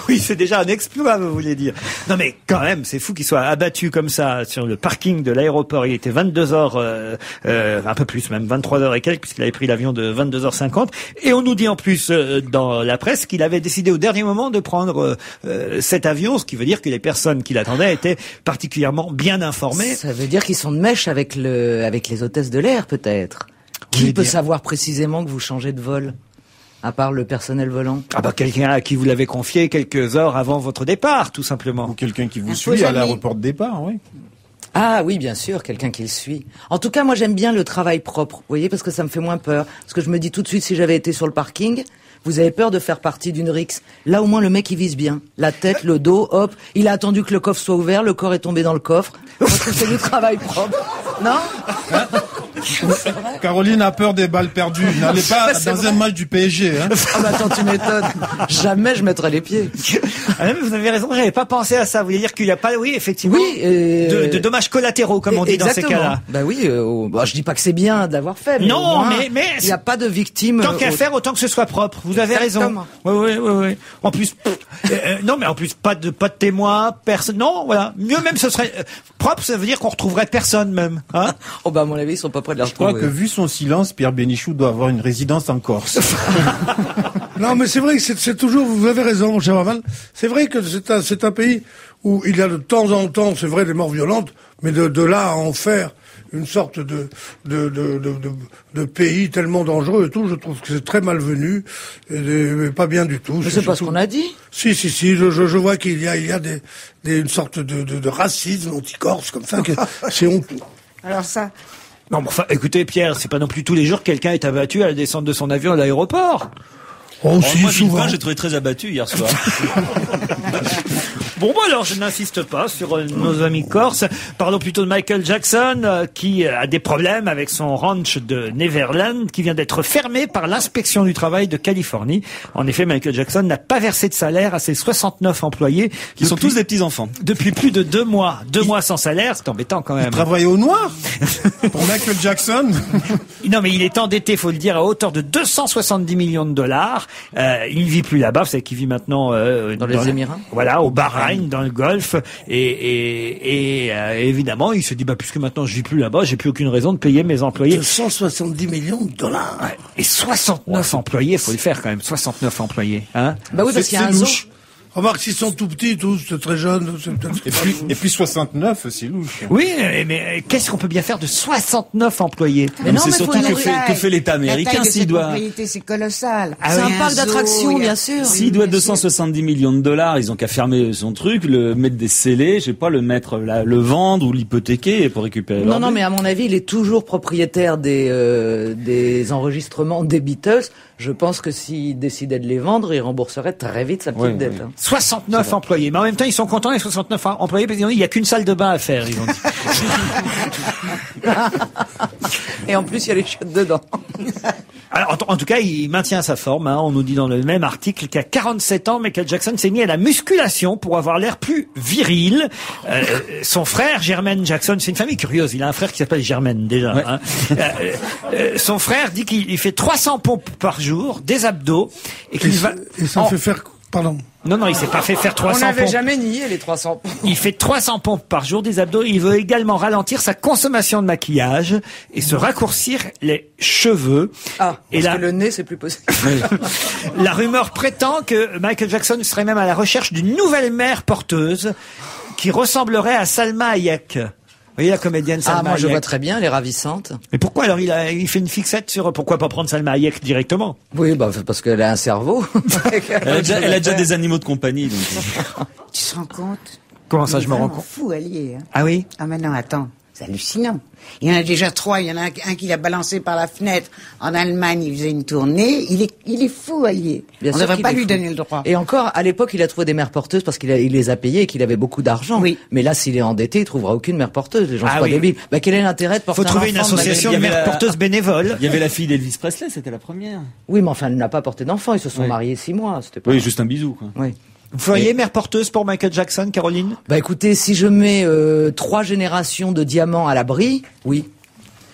Oui, c'est déjà un exploit, vous voulez dire. Non, mais quand même, c'est fou qu'il soit abattu comme ça sur le parking de l'aéroport. Il était 22h, un peu plus même, 23h et quelques, puisqu'il avait pris l'avion de 22h50. Et on nous dit en plus dans la presse qu'il avait décidé au dernier moment de prendre cet avion, ce qui veut dire que les personnes qui l'attendaient étaient particulièrement bien informées. Ça veut dire qu'ils sont de mèche avec les hôtesses de l'air, peut-être. Qui peut savoir précisément que vous changez de vol? À part le personnel volant. Ah bah quelqu'un à qui vous l'avez confié quelques heures avant votre départ, tout simplement. Ou quelqu'un qui vous suit à l'aéroport de départ, oui. Ah oui, bien sûr, quelqu'un qui le suit. En tout cas, moi j'aime bien le travail propre, vous voyez, parce que ça me fait moins peur. Parce que je me dis tout de suite, si j'avais été sur le parking, vous avez peur de faire partie d'une rixe. Là, au moins, le mec, il vise bien. La tête, le dos, hop. Il a attendu que le coffre soit ouvert, le corps est tombé dans le coffre. Parce que c'est du travail propre. Non? Caroline a peur des balles perdues. N'allez pas dans un match du PSG. Hein. Ah bah attends, tu m'étonnes. Jamais je mettrai les pieds. Ah non, mais vous avez raison, j'avais pas pensé à ça. Vous voulez dire qu'il n'y a pas, oui, effectivement, de dommages collatéraux, comme on dit exactement. Dans ces cas-là. Bah oui, je dis pas que c'est bien d'avoir fait. Mais non, mais il n'y a pas de victime. Tant qu'à faire, autant que ce soit propre. Vous avez raison. Oui. En plus, non, mais en plus, pas de témoins, personne. Non, voilà. Mieux même, ce serait propre. Ça veut dire qu'on retrouverait personne même. Hein oh bah à mon avis, ils sont pas près de la retrouver. Je crois que vu son silence, Pierre Bénichou doit avoir une résidence en Corse. Non, mais c'est vrai que c'est toujours, vous avez raison, mon cher Mamal. C'est vrai que c'est un pays où il y a de temps en temps, c'est vrai, des morts violentes, mais de là à en faire une sorte de pays tellement dangereux et tout, je trouve que c'est très malvenu et pas bien du tout. Mais c'est pas ce qu'on a dit. Si, je vois qu'il y a une sorte de racisme anti-corse comme ça, que c'est honteux. Alors ça... Non, mais enfin, écoutez, Pierre, c'est pas non plus tous les jours que quelqu'un est abattu à la descente de son avion à l'aéroport. Oh, si, moi, souvent. J'ai trouvé très abattu hier soir. Bon, alors je n'insiste pas sur nos amis corses. Parlons plutôt de Michael Jackson, qui a des problèmes avec son ranch de Neverland, qui vient d'être fermé par l'inspection du travail de Californie. En effet, Michael Jackson n'a pas versé de salaire à ses 69 employés, qui sont tous des petits-enfants. Depuis plus de 2 mois. 2 mois sans salaire, c'est embêtant quand même. Il travaille au noir pour Michael Jackson. Non, mais il est endetté, faut le dire, à hauteur de 270 millions de dollars. Il ne vit plus là-bas, vous savez qu'il vit maintenant dans les Émirats. Voilà, au Bahreïn, dans le Golfe, et évidemment, il se dit puisque maintenant je vis plus là-bas, j'ai plus aucune raison de payer mes employés. 270 millions de dollars. Ouais. Et 69 employés, faut le faire quand même, 69 qu'il hein. Bah oui, parce qu'il y a un zoo. Remarque, s'ils sont tout petits, tous, très jeunes, c'est peut-être... Et puis 69, c'est louche. Oui, mais qu'est-ce qu'on peut bien faire de 69 employés? Mais non, c'est surtout que fait l'État américain s'il doit... C'est colossal. C'est un parc d'attractions, bien sûr. S'il doit 270 millions de dollars, ils ont qu'à fermer son truc, le mettre des scellés, je sais pas, le mettre, le vendre ou l'hypothéquer pour récupérer. Non, mais à mon avis, il est toujours propriétaire des enregistrements des Beatles. Je pense que s'il décidait de les vendre, il rembourserait très vite sa petite dette. Hein. 69 employés. Mais en même temps, ils sont contents, les 69 employés, parce qu'ils ont dit, il n'y a qu'une salle de bain à faire, ils ont dit. Et en plus, il y a les chiottes dedans. Alors, en tout cas, il maintient sa forme. Hein. On nous dit dans le même article qu'à 47 ans, Michael Jackson s'est mis à la musculation pour avoir l'air plus viril. Son frère, Jermaine Jackson, c'est une famille curieuse. Il a un frère qui s'appelle Jermaine, déjà. Ouais. Hein. Son frère dit qu'il fait 300 pompes par jour, des abdos. Et ça fait faire... Pardon. Non, il s'est pas fait faire 300 pompes. On n'avait jamais nié les 300 pompes. Il fait 300 pompes par jour des abdos. Il veut également ralentir sa consommation de maquillage et se raccourcir les cheveux. Ah, parce que le nez, c'est plus possible. La rumeur prétend que Michael Jackson serait même à la recherche d'une nouvelle mère porteuse qui ressemblerait à Salma Hayek. Vous voyez la comédienne Salma Hayek. Moi je vois très bien, elle est ravissante. Mais pourquoi alors il fait une fixette sur pourquoi pas prendre Salma Hayek directement? Oui, parce qu'elle a un cerveau. elle a déjà des animaux de compagnie. Donc. Tu te rends compte? Comment ça, je me rends compte? Fou allié. Hein. Ah oui? Ah mais non, attends, c'est hallucinant. Il y en a déjà 3. Il y en a un qui l'a balancé par la fenêtre en Allemagne. Il faisait une tournée. Il est fou allié. On ne devrait pas lui donner le droit. Et encore, à l'époque, il a trouvé des mères porteuses parce qu'il les a payées et qu'il avait beaucoup d'argent. Oui. Mais là, s'il est endetté, il trouvera aucune mère porteuse. Les gens sont pas débiles. Quel est l'intérêt de porter un enfant? Faut trouver une association de mères porteuses bénévoles. Il y avait la fille d'Elvis Presley, c'était la première. Oui, mais enfin, elle n'a pas porté d'enfant. Ils se sont mariés 6 mois. C'était pas... Oui, juste un bisou, quoi. Oui. Vous feriez mère porteuse pour Michael Jackson, Caroline? Écoutez, si je mets 3 générations de diamants à l'abri, oui.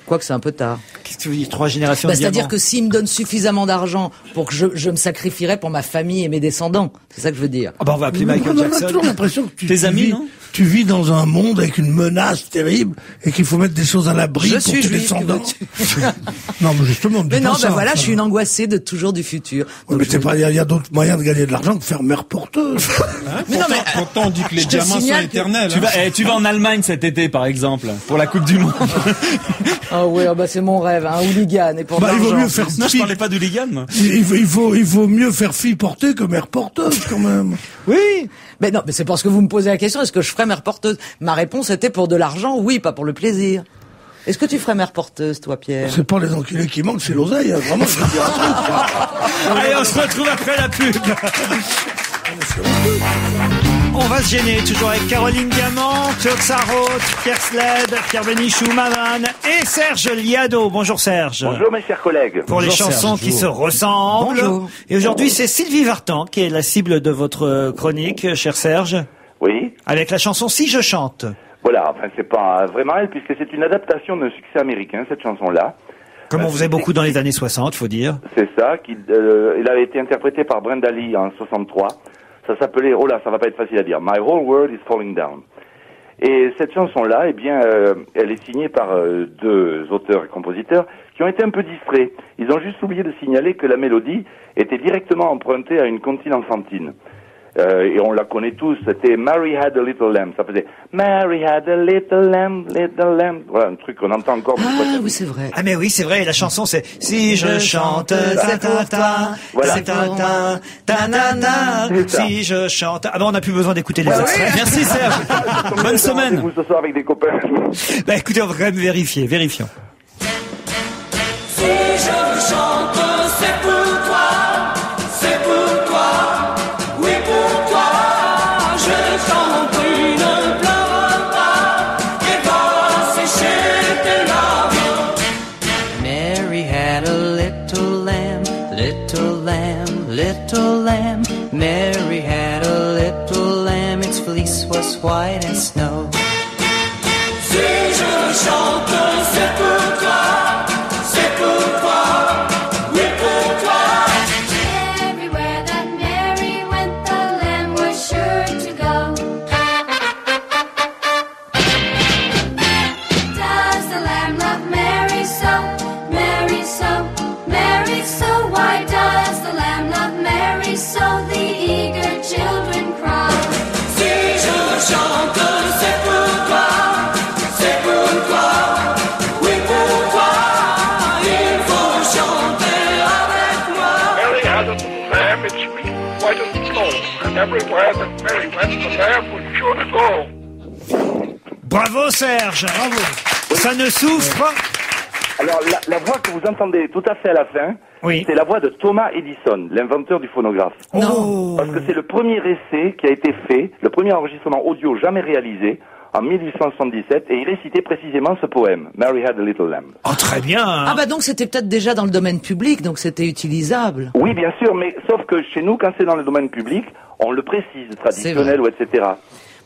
Quoique c'est un peu tard. Qu'est-ce que tu veux dire, 3 générations de C'est-à-dire diamants? que s'il me donne suffisamment d'argent pour que je me sacrifierais pour ma famille et mes descendants. C'est ça que je veux dire. Ah bah on va appeler Michael On a Jackson. toujours l'impression que Tes amis, non tu vis dans un monde avec une menace terrible et qu'il faut mettre des choses à l'abri Je pour suis tes juif, descendants. que veux-tu Non, mais justement, dis Mais pas non, ça, ben voilà, ça. je suis une angoissée de toujours du futur. Ouais, mais c'est pas, il y a d'autres moyens de gagner de l'argent que faire mère porteuse. Mais non, mais Pourtant, on dit que les je te diamants sont signale que- éternels. Tu vas en Allemagne cet été, par exemple, pour la Coupe du Monde. ah oui, bah c'est mon rêve, un hooligan et pour Bah, il vaut l'argent. mieux faire Non, je fille. parlais pas d'hooligan, moi. Il vaut mieux faire fille portée que mère porteuse, quand même. Oui. Mais non, mais c'est parce que vous me posez la question, est-ce que je ferais mère porteuse? Ma réponse était pour de l'argent, oui, pas pour le plaisir. Est-ce que tu ferais mère porteuse, toi, Pierre? C'est pas les enculés qui manquent, c'est l'oseille, hein, vraiment. Je veux dire un truc. Allez, on se retrouve après la pub. On va se gêner, toujours avec Caroline Diamant, Claude Sarraute, Pierre Sled, Pierre Bénichou, Maman et Serge Liado. Bonjour Serge. Bonjour mes chers collègues. Pour les Bonjour, chansons Serge. qui se ressemblent. Bonjour. Et aujourd'hui, c'est Sylvie Vartan qui est la cible de votre chronique, cher Serge, Oui, avec la chanson Si je chante. voilà, enfin c'est pas vraiment elle puisque c'est une adaptation d'un succès américain, cette chanson-là. Comme on faisait beaucoup dans les années 60, faut dire. C'est ça, il avait été interprété par Brenda Lee en 63. Ça s'appelait, oh là, ça va pas être facile à dire, My Whole World is Falling Down. Et cette chanson-là, eh bien, elle est signée par 2 auteurs et compositeurs qui ont été un peu distraits. Ils ont juste oublié de signaler que la mélodie était directement empruntée à une comptine enfantine. Et on la connaît tous, c'était Mary Had a Little Lamb. Ça faisait Mary Had a Little Lamb, Little Lamb. Voilà, un truc qu'on entend encore. Ah oui, c'est vrai. Ah mais oui, c'est vrai, la chanson c'est Si je chante ta ta ta, Voilà. c'est ta ta ta na na, C'est ça. si je chante. Ah ben on n'a plus besoin d'écouter les extraits. Merci, Serge. Bonne semaine. Vous ce soir avec des copains. Bah écoutez, on va quand même vérifier, vérifions. Si je chante, c'est pour toi, c'est pour toi, oui pour toi. Je chante, ne pleure pas, et va sécher tes larmes. Mary had a little lamb, little lamb, little lamb. Mary had a little lamb, its fleece was white as snow. Si je chante, c'est pour toi, c'est pour toi, oui pour toi. Everywhere that Mary went, the lamb was sure to go. Does the lamb love Mary so? Mary so, Mary so. Why does the lamb love Mary so? The eager children cry. Si je chante, c'est pour toi, c'est pour toi, oui pour toi. Il faut chanter avec moi. Mary had a little lamb, its sweet white as snow, and everywhere that Mary went, the lamb was sure to go. Bravo Serge, bravo. Ça ne souffre. Alors, la voix que vous entendez tout à fait à la fin, Oui. c'est la voix de Thomas Edison, l'inventeur du phonographe. Non. Parce que c'est le premier essai qui a été fait, le premier enregistrement audio jamais réalisé, en 1877, et il récitait précisément ce poème, Mary Had a Little Lamb. Oh très bien. Ah bah donc c'était peut-être déjà dans le domaine public, donc c'était utilisable. Oui, bien sûr, mais sauf que chez nous, quand c'est dans le domaine public, on le précise, traditionnel ou etc.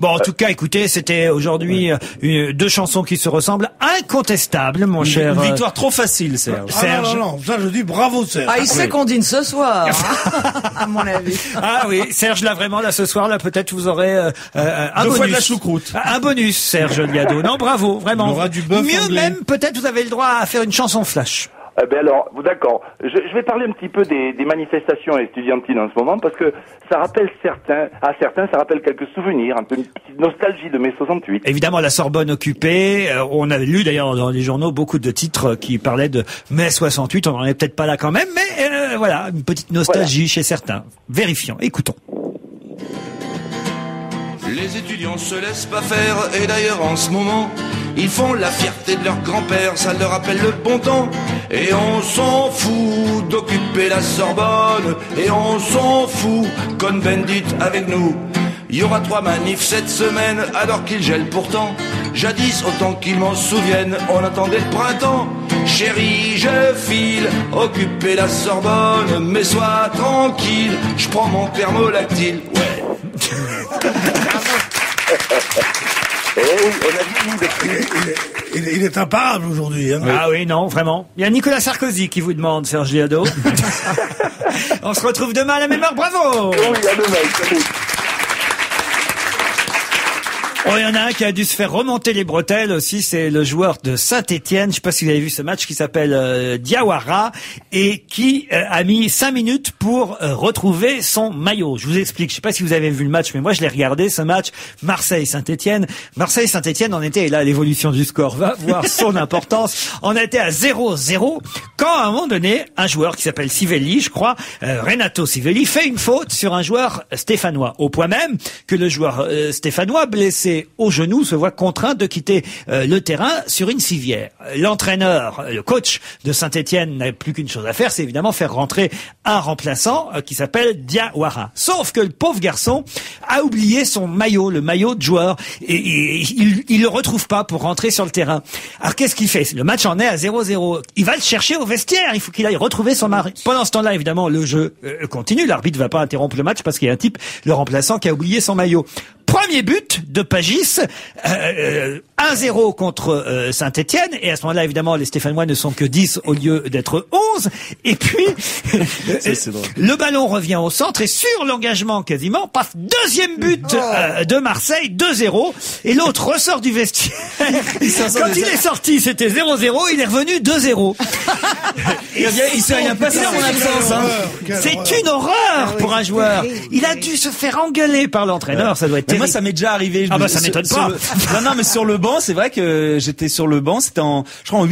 Bon, en tout cas, écoutez, c'était aujourd'hui 2 chansons qui se ressemblent, incontestables, mon cher Une victoire trop facile, Serge. Ah non, non, ça je dis bravo Serge. Ah, il sait qu'on dîne ce soir, hein, à mon avis. Ah oui, Serge, là vraiment, là ce soir, là peut-être vous aurez un 2 bonus. fois de la choucroute. Un bonus, Serge Liado. Non, bravo, vraiment. Il aura du bœuf Mieux anglais. même, peut-être vous avez le droit à faire une chanson flash. Ben alors, d'accord. Je vais parler un petit peu des manifestations estudiantines en ce moment parce que ça rappelle certains, ça rappelle quelques souvenirs, un peu une petite nostalgie de mai 68. Évidemment, la Sorbonne occupée. On avait lu d'ailleurs dans les journaux beaucoup de titres qui parlaient de mai 68. On n'en est peut-être pas là quand même, mais voilà, une petite nostalgie chez certains. Vérifions, écoutons. Les étudiants se laissent pas faire, et d'ailleurs en ce moment, ils font la fierté de leur grand-père, ça leur rappelle le bon temps. Et on s'en fout d'occuper la Sorbonne, et on s'en fout Cohn-Bendit avec nous. Il y aura 3 manifs cette semaine, alors qu'ils gèlent pourtant. Jadis, autant qu'ils m'en souviennent, on attendait le printemps. Chérie, je file, occuper la Sorbonne, mais sois tranquille, je prends mon thermolactyle. Ouais. Et oui, on a dit Il est imparable aujourd'hui. Hein. Ah oui, non, vraiment. Il y a Nicolas Sarkozy qui vous demande, Serge Liado. On se retrouve demain à la même heure. Bravo. Oui, à demain. Salut. Oh, il y en a un qui a dû se faire remonter les bretelles aussi, c'est le joueur de Saint-Étienne. Je sais pas si vous avez vu ce match qui s'appelle Diawara et qui a mis 5 minutes pour retrouver son maillot. Je vous explique. Je sais pas si vous avez vu le match, mais moi je l'ai regardé ce match. Marseille-Saint-Étienne. Marseille-Saint-Étienne en était, et là l'évolution du score va voir son importance. On était à 0-0 quand à un moment donné, un joueur qui s'appelle Sivelli, je crois, Renato Sivelli, fait une faute sur un joueur stéphanois. Au point même que le joueur stéphanois blessé au genou se voit contraint de quitter le terrain sur une civière. L'entraîneur, le coach de Saint-Étienne n'a plus qu'une chose à faire, c'est évidemment faire rentrer un remplaçant qui s'appelle Diawara. Sauf que le pauvre garçon a oublié son maillot, le maillot de joueur, et il le retrouve pas pour rentrer sur le terrain. Alors qu'est-ce qu'il fait? Le match en est à 0-0. Il va le chercher au vestiaire, il faut qu'il aille retrouver son mari. Pendant ce temps-là, évidemment, le jeu continue, l'arbitre va pas interrompre le match parce qu'il y a un type, le remplaçant, qui a oublié son maillot. Premier but de Pagis, 1-0 contre Saint-Étienne, et à ce moment-là, évidemment, les Stéphanois ne sont que 10 au lieu d'être 11, et puis le ballon revient au centre, et sur l'engagement quasiment, paf, deuxième but de Marseille, 2-0, et l'autre ressort du vestiaire. Quand il est sorti, c'était 0-0, il est revenu 2-0. Il s'est rien passé en mon absence. Hein. C'est une horreur pour un joueur. Il a dû se faire engueuler par l'entraîneur, ça doit être terrible. Moi, ça m'est déjà arrivé. Ah bah ça m'étonne pas. Non, mais sur le banc, c'est vrai que j'étais sur le banc. C'était je crois en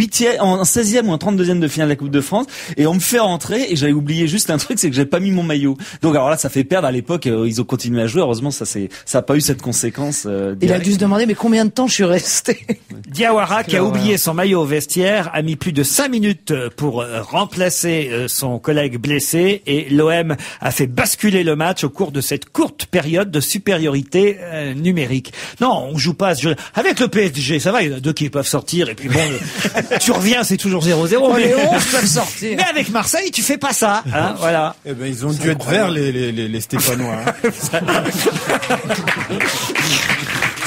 16e ou en 32e de finale de la Coupe de France, et on me fait rentrer et j'avais oublié juste un truc, c'est que j'avais pas mis mon maillot. Donc alors là, ça fait perdre. À l'époque, ils ont continué à jouer. Heureusement, ça a pas eu cette conséquence. Il a dû se demander mais combien de temps je suis resté. Diawara, qui a oublié son maillot au vestiaire, a mis plus de 5 minutes pour remplacer son collègue blessé, et l'OM a fait basculer le match au cours de cette courte période de supériorité numérique. Non, on joue pas à ce jeu. Avec le PSG, ça va, il y en a deux qui peuvent sortir, et puis bon, tu reviens, c'est toujours 0-0. Les 11 peuvent sortir. Mais avec Marseille, tu fais pas ça, hein, voilà. Eh ben, ils ont dû être verts, les Stéphanois. Hein.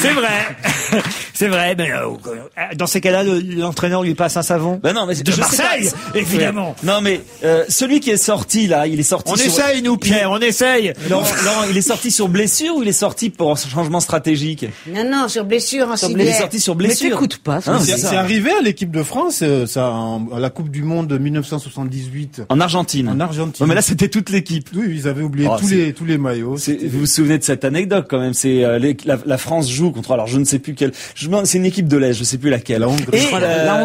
C'est vrai. C'est vrai, mais dans ces cas-là, l'entraîneur lui passe un savon. Ben non, mais de Marseille, évidemment. Ouais. Non, mais celui qui est sorti là, il est sorti. On essaye, nous, Pierre, on essaye. Laurent, il est sorti sur blessure ou il est sorti pour un changement stratégique? Non, sur blessure en civière. Il est sorti sur blessure. Mais t'écoutes pas. C'est arrivé à l'équipe de France, à la Coupe du Monde 1978. En Argentine. Ouais, mais là, c'était toute l'équipe. Oui, ils avaient oublié tous les maillots. Vous vous souvenez de cette anecdote quand même? C'est la France joue contre, alors je ne sais plus quelle. C'est une équipe de l'Est, je sais plus laquelle. La Hongrie. Et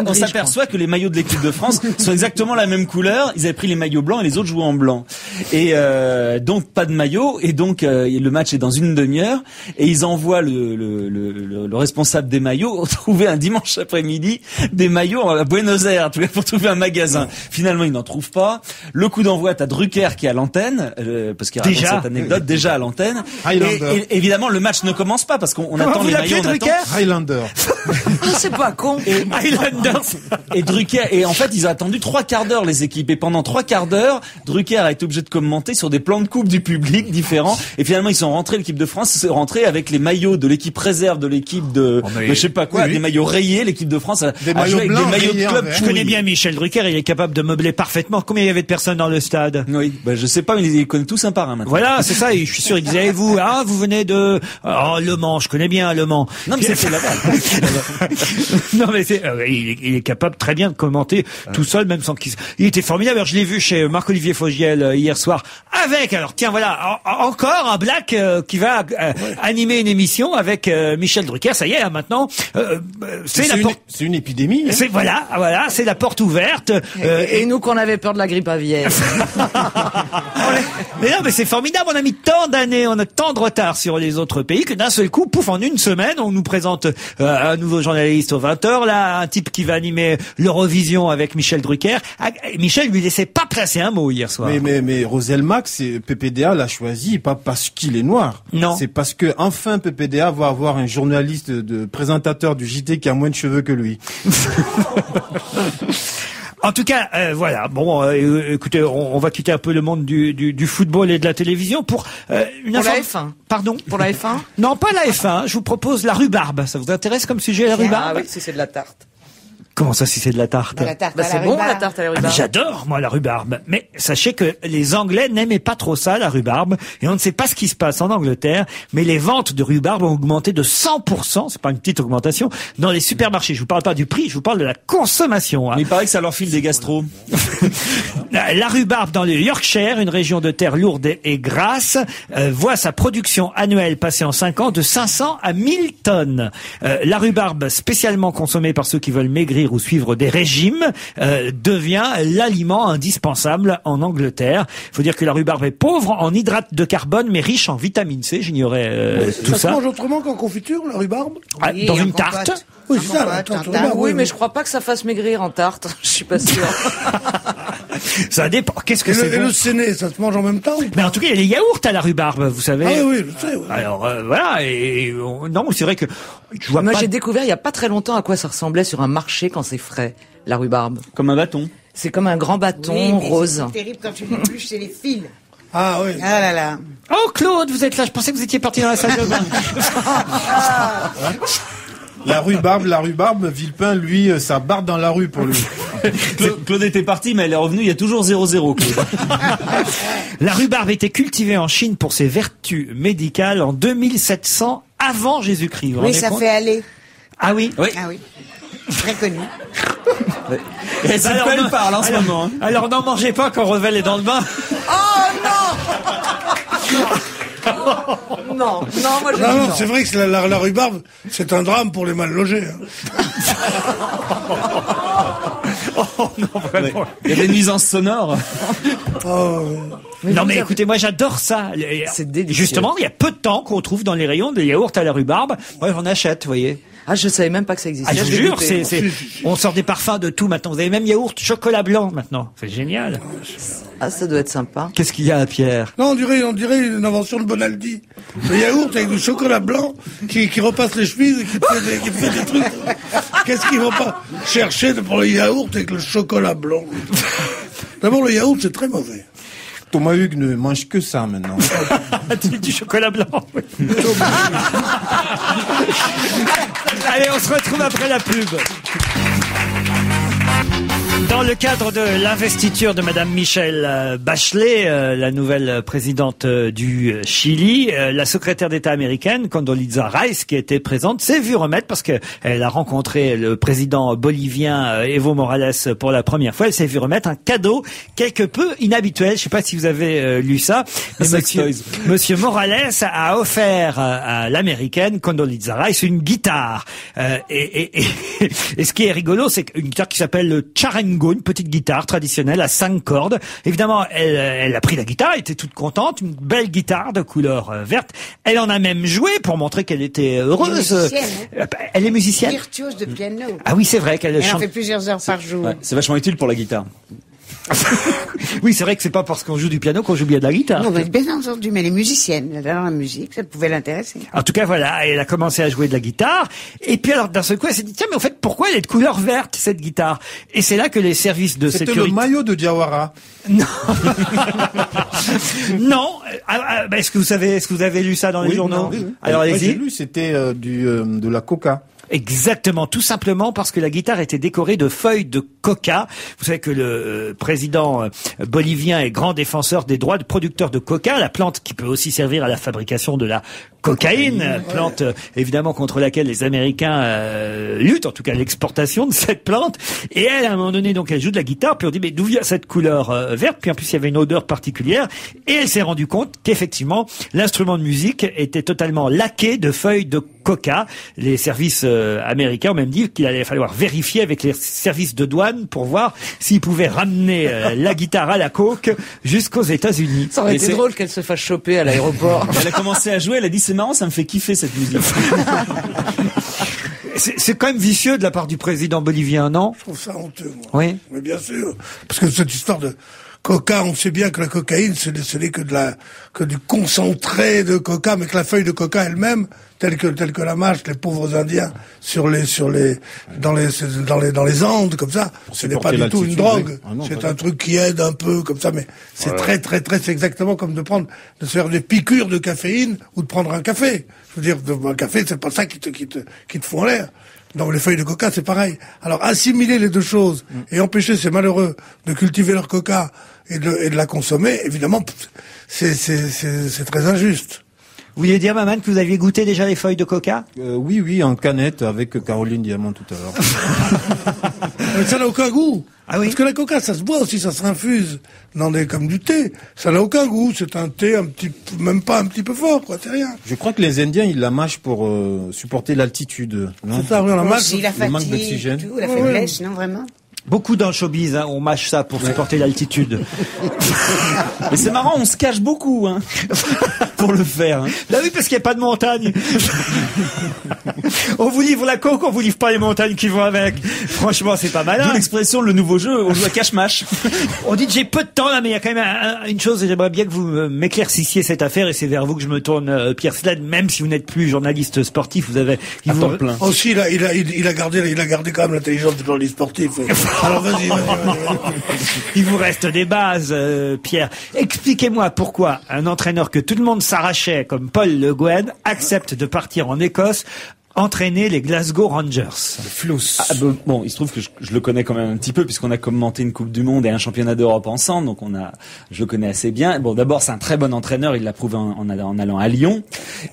on s'aperçoit que les maillots de l'équipe de France sont exactement la même couleur. Ils avaient pris les maillots blancs et les autres jouaient en blanc. Et donc pas de maillot. Et donc le match est dans une demi-heure. Et ils envoient le responsable des maillots trouver un dimanche après-midi des maillots à Buenos Aires, pour trouver un magasin. Finalement, ils n'en trouvent pas. Le coup d'envoi, t'as Drucker qui est à l'antenne, parce qu'il raconte cette anecdote déjà à l'antenne. Et évidemment, le match ne commence pas parce qu'on attend les maillots. Highlander. C'est pas con. Highlanders. Et Drucker, et en fait, ils ont attendu 3 quarts d'heure, les équipes. Et pendant 3 quarts d'heure, Drucker a été obligé de commenter sur des plans de coupe du public différents. Et finalement, ils sont rentrés, l'équipe de France, c'est rentré avec les maillots de l'équipe réserve, de l'équipe de je sais pas quoi, des maillots rayés. L'équipe de France a joué avec des maillots de club. Je connais bien Michel Drucker, il est capable de meubler parfaitement. Combien il y avait de personnes dans le stade? Oui, je sais pas, mais ils connaissent tous un par un maintenant. Voilà, c'est ça, et je suis sûr, ils disaient, vous venez de, Le Mans, je connais bien Le Mans. Non, mais c'était là-bas. Non, mais il est capable très bien de commenter tout seul, même sans qu'il... Il était formidable. Alors, je l'ai vu chez Marc-Olivier Fogiel hier soir avec, alors tiens, voilà, encore un black qui va animer une émission avec Michel Drucker. Ça y est, maintenant, c'est une épidémie. Hein. Voilà, c'est la porte ouverte. Et nous qu'on avait peur de la grippe aviaire. Mais non, mais c'est formidable. On a mis tant d'années, on a tant de retard sur les autres pays que d'un seul coup, pouf, en une semaine, on nous présente un nouveau journaliste aux 20h, là, un type qui va animer l'Eurovision avec Michel Drucker. Michel lui laissait pas placer un mot hier soir. Mais Rosel Max, PPDA l'a choisi pas parce qu'il est noir. Non. C'est parce que enfin PPDA va avoir un journaliste de présentateur du JT qui a moins de cheveux que lui. En tout cas, voilà. Bon, écoutez, on va quitter un peu le monde du football et de la télévision pour Pour la F1. Pardon. Pour la F1. Non, pas la F1. Je vous propose la rhubarbe. Ça vous intéresse comme sujet, la rhubarbe? Ah oui, si c'est de la tarte. Comment ça, si c'est de la tarte? La tarte à la C'est bon, rhubarbe. la tarte à la Ah, mais rhubarbe. j'adore, moi, la rhubarbe. Mais sachez que les Anglais n'aimaient pas trop ça, la rhubarbe. Et on ne sait pas ce qui se passe en Angleterre. Mais les ventes de rhubarbe ont augmenté de 100%. C'est pas une petite augmentation. Dans les supermarchés. Je vous parle pas du prix, je vous parle de la consommation. Hein. Mais il paraît que ça leur file des gastro. La rhubarbe dans le Yorkshire, une région de terre lourde et grasse, voit sa production annuelle passer en 5 ans de 500 à 1000 tonnes. La rhubarbe, spécialement consommée par ceux qui veulent maigrir ou suivre des régimes, devient l'aliment indispensable en Angleterre. Il faut dire que la rhubarbe est pauvre en hydrates de carbone, mais riche en vitamine C. J'ignorais tout Ça ça. se mange autrement qu'en confiture, la rhubarbe? Ah, Oui, dans en une compote. tarte. Oui, En c'est ça, la compote, tarte en aux tarte. rhubarbe, Oui, mais je crois pas que ça fasse maigrir en tarte. Je suis pas sûre. Ça dépend. Qu'est-ce que Et c'est le, et bon le séné, ça se mange en même temps ou pas? Mais en tout cas, il y a les yaourts à la rhubarbe, vous savez. Ah oui, je sais. Oui. Alors voilà, non, c'est vrai que je vois Moi, pas. j'ai découvert il y a pas très longtemps à quoi ça ressemblait sur un marché quand c'est frais, la rhubarbe. Comme un bâton. C'est comme un grand bâton Oui, mais rose. c'est terrible quand tu l'épluches, c'est les fils. Ah oui. Ah là là. Oh Claude, vous êtes là. Je pensais que vous étiez parti dans la salle de bain. La rhubarbe, Villepin, lui, ça barre dans la rue pour lui. Claude était parti, mais elle est revenue. Il y a toujours 0-0, Claude. La rhubarbe était cultivée en Chine pour ses vertus médicales en 2700 avant Jésus-Christ. Vous vous Oui, rendez ça compte fait aller. Ah oui. Oui. Ah oui. Très connu. Et c'est Alors, pas non, elle parle en ce moment. Hein. Alors n'en mangez pas quand Revel est dans le bain. Non, non, moi je Non, dis non, non. c'est vrai que la rhubarbe, c'est un drame pour les mal logés. Hein. Oh non, vraiment. Il y a des nuisances sonores. Oh, Non mais écoutez, moi j'adore ça. C'est délicieux. Justement, il y a peu de temps qu'on trouve dans les rayons des yaourts à la rhubarbe. Moi j'en achète, vous voyez. Ah, je savais même pas que ça existait. Ah, je vous vais jure, goûter. on sort des parfums de tout maintenant. Vous avez même yaourt chocolat blanc maintenant. C'est génial. Ah, ça doit être sympa. Qu'est-ce qu'il y a, Pierre? non, on dirait une invention de Bonaldi. Le yaourt avec du chocolat blanc qui repasse les chemises et qui fait des trucs. Qu'est-ce qu'ils vont pas chercher pour le yaourt avec le chocolat blanc? D'abord, le yaourt, c'est très mauvais. Thomas Hugues ne mange que ça maintenant. Du chocolat blanc. Oui. Allez, on se retrouve après la pub. Dans le cadre de l'investiture de Madame Michelle Bachelet, la nouvelle présidente du Chili, la secrétaire d'État américaine, Condoleezza Rice, qui était présente, s'est vue remettre parce que elle a rencontré le président bolivien Evo Morales pour la première fois. Elle s'est vue remettre un cadeau quelque peu inhabituel. Je ne sais pas si vous avez lu ça. Mais Monsieur Morales a offert à l'américaine Condoleezza Rice une guitare. Et ce qui est rigolo, c'est qu'une guitare qui s'appelle le charango, une petite guitare traditionnelle à 5 cordes. Évidemment, elle a pris la guitare, elle était toute contente, une belle guitare de couleur verte. Elle en a même joué pour montrer qu'elle était heureuse. Elle est musicienne, hein. Elle est musicienne. Virtuose de piano. Ah oui, c'est vrai qu'elle Elle en chante. fait plusieurs heures par jour. Ouais, c'est vachement utile pour la guitare. Oui, c'est vrai que c'est pas parce qu'on joue du piano qu'on joue bien de la guitare. Non, mais bien entendu, mais elle est musicienne. Elle adore la musique, ça pouvait l'intéresser. En tout cas, voilà, elle a commencé à jouer de la guitare. Et puis alors, d'un seul coup, elle s'est dit, tiens, mais en fait, pourquoi elle est de couleur verte, cette guitare? Et c'est là que les services de C'était sécurité... le maillot de Diawara. Non. Non. Est-ce que vous avez lu ça dans les journaux? Oui. Alors, Moi, allez-y. j'ai lu, c'était de la coca. Exactement, tout simplement parce que la guitare était décorée de feuilles de coca. Vous savez que le président bolivien est grand défenseur des droits de producteurs de coca, la plante qui peut aussi servir à la fabrication de la cocaïne, plante évidemment contre laquelle les Américains luttent, en tout cas l'exportation de cette plante. Et elle, à un moment donné, donc elle joue de la guitare, puis on dit mais d'où vient cette couleur verte? Puis en plus il y avait une odeur particulière, et elle s'est rendue compte qu'effectivement l'instrument de musique était totalement laqué de feuilles de coca. Les services américains ont même dit qu'il allait falloir vérifier avec les services de douane pour voir s'ils pouvaient ramener la guitare à la coke jusqu'aux États-Unis. Ça aurait Et été c'est- drôle qu'elle se fasse choper à l'aéroport. Elle a commencé à jouer, elle a dit c'est marrant, ça me fait kiffer cette musique. C'est quand même vicieux de la part du président bolivien, non? Je trouve ça honteux, moi. Oui. Mais bien sûr. Parce que cette histoire de Coca, on sait bien que la cocaïne, ce n'est que du concentré de coca, mais que la feuille de coca elle-même, telle que la mâchent les pauvres Indiens dans les Andes, comme ça, ce n'est pas du tout une drogue. Ah non, c'est un truc qui aide un peu, comme ça, mais c'est très, c'est exactement comme de se faire des piqûres de caféine ou de prendre un café. Je veux dire, un café, c'est pas ça qui te fout en l'air. Dans les feuilles de coca, c'est pareil. Alors, assimiler les deux choses et empêcher ces malheureux de cultiver leur coca et de la consommer, évidemment, c'est très injuste. Vous vouliez dire, Maman, que vous aviez goûté déjà les feuilles de coca? Oui, en canette avec Caroline Diamant tout à l'heure. Mais ça n'a aucun goût. Ah oui? Parce que la coca, ça se boit aussi, ça s'infuse comme du thé. Ça n'a aucun goût. C'est un thé même pas un petit peu fort, quoi. C'est rien. Je crois que les Indiens, ils la mâchent pour supporter l'altitude. C'est ça, oui, on la mâche. La fatigue, manque d'oxygène. tout, la faiblesse, non, vraiment? Beaucoup dans le showbiz, hein, on mâche ça pour supporter l'altitude. Mais c'est marrant, on se cache beaucoup, hein, pour le faire. Hein. Là oui, parce qu'il n'y a pas de montagne. On vous livre la coke, on vous livre pas les montagnes qui vont avec. Franchement, c'est pas malin. D'où l'expression, le nouveau jeu, on joue à cache-mâche. On dit que j'ai peu de temps là, mais il y a quand même une chose, et j'aimerais bien que vous m'éclaircissiez cette affaire, et c'est vers vous que je me tourne, Pierre Slade, même si vous n'êtes plus journaliste sportif, vous avez... plein. Aussi, il a gardé quand même l'intelligence du journaliste sportif. Alors vas-y. Il vous reste des bases, Pierre. Expliquez-moi pourquoi un entraîneur que tout le monde s'arrachait, comme Paul Le Guen, accepte de partir en Écosse entraîner les Glasgow Rangers. Flous. Bon, il se trouve que je le connais quand même un petit peu puisqu'on a commenté une Coupe du Monde et un championnat d'Europe ensemble, donc je le connais assez bien. Bon, d'abord, c'est un très bon entraîneur, il l'a prouvé en allant à Lyon,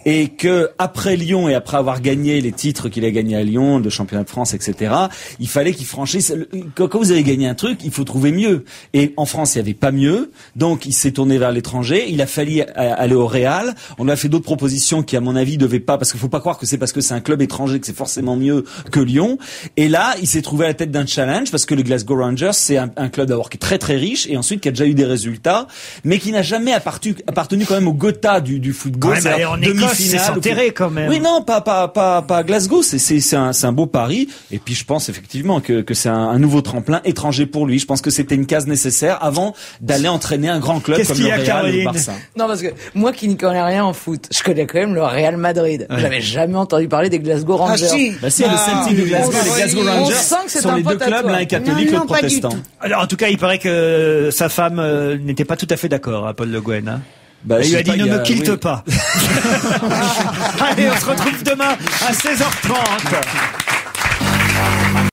et que après Lyon et après avoir gagné les titres qu'il a gagnés à Lyon, le championnat de France, etc., il fallait qu'il franchisse. Quand vous avez gagné un truc, il faut trouver mieux. Et en France, il n'y avait pas mieux, donc il s'est tourné vers l'étranger. Il a fallu aller au Real. On lui a fait d'autres propositions qui, à mon avis, devaient pas, parce qu'il faut pas croire que c'est parce que c'est un club étranger que c'est forcément mieux que Lyon. Et là, il s'est trouvé à la tête d'un challenge parce que le Glasgow Rangers, c'est un club d'abord qui est très très riche et ensuite qui a déjà eu des résultats, mais qui n'a jamais appartenu quand même au Gotha du football. Ouais, en Écosse, c'est s'enterrer quand même. Oui, non, pas Glasgow. C'est un beau pari. Et puis je pense effectivement que c'est un nouveau tremplin étranger pour lui. Je pense que c'était une case nécessaire avant d'aller entraîner un grand club comme le Real ou le Barça. Non, parce que moi qui n'y connais rien en foot, je connais quand même le Real Madrid. Ouais. J'avais jamais entendu parler des Glasgow Rangers. Le Celtic de Glasgow, les Glasgow Rangers sont les deux clubs, l'un est catholique, l'autre protestant. Alors en tout cas, il paraît que sa femme n'était pas tout à fait d'accord, Paul Le Guen. Hein. Il lui a dit ne me quitte pas. Allez, on se retrouve demain à 16h30.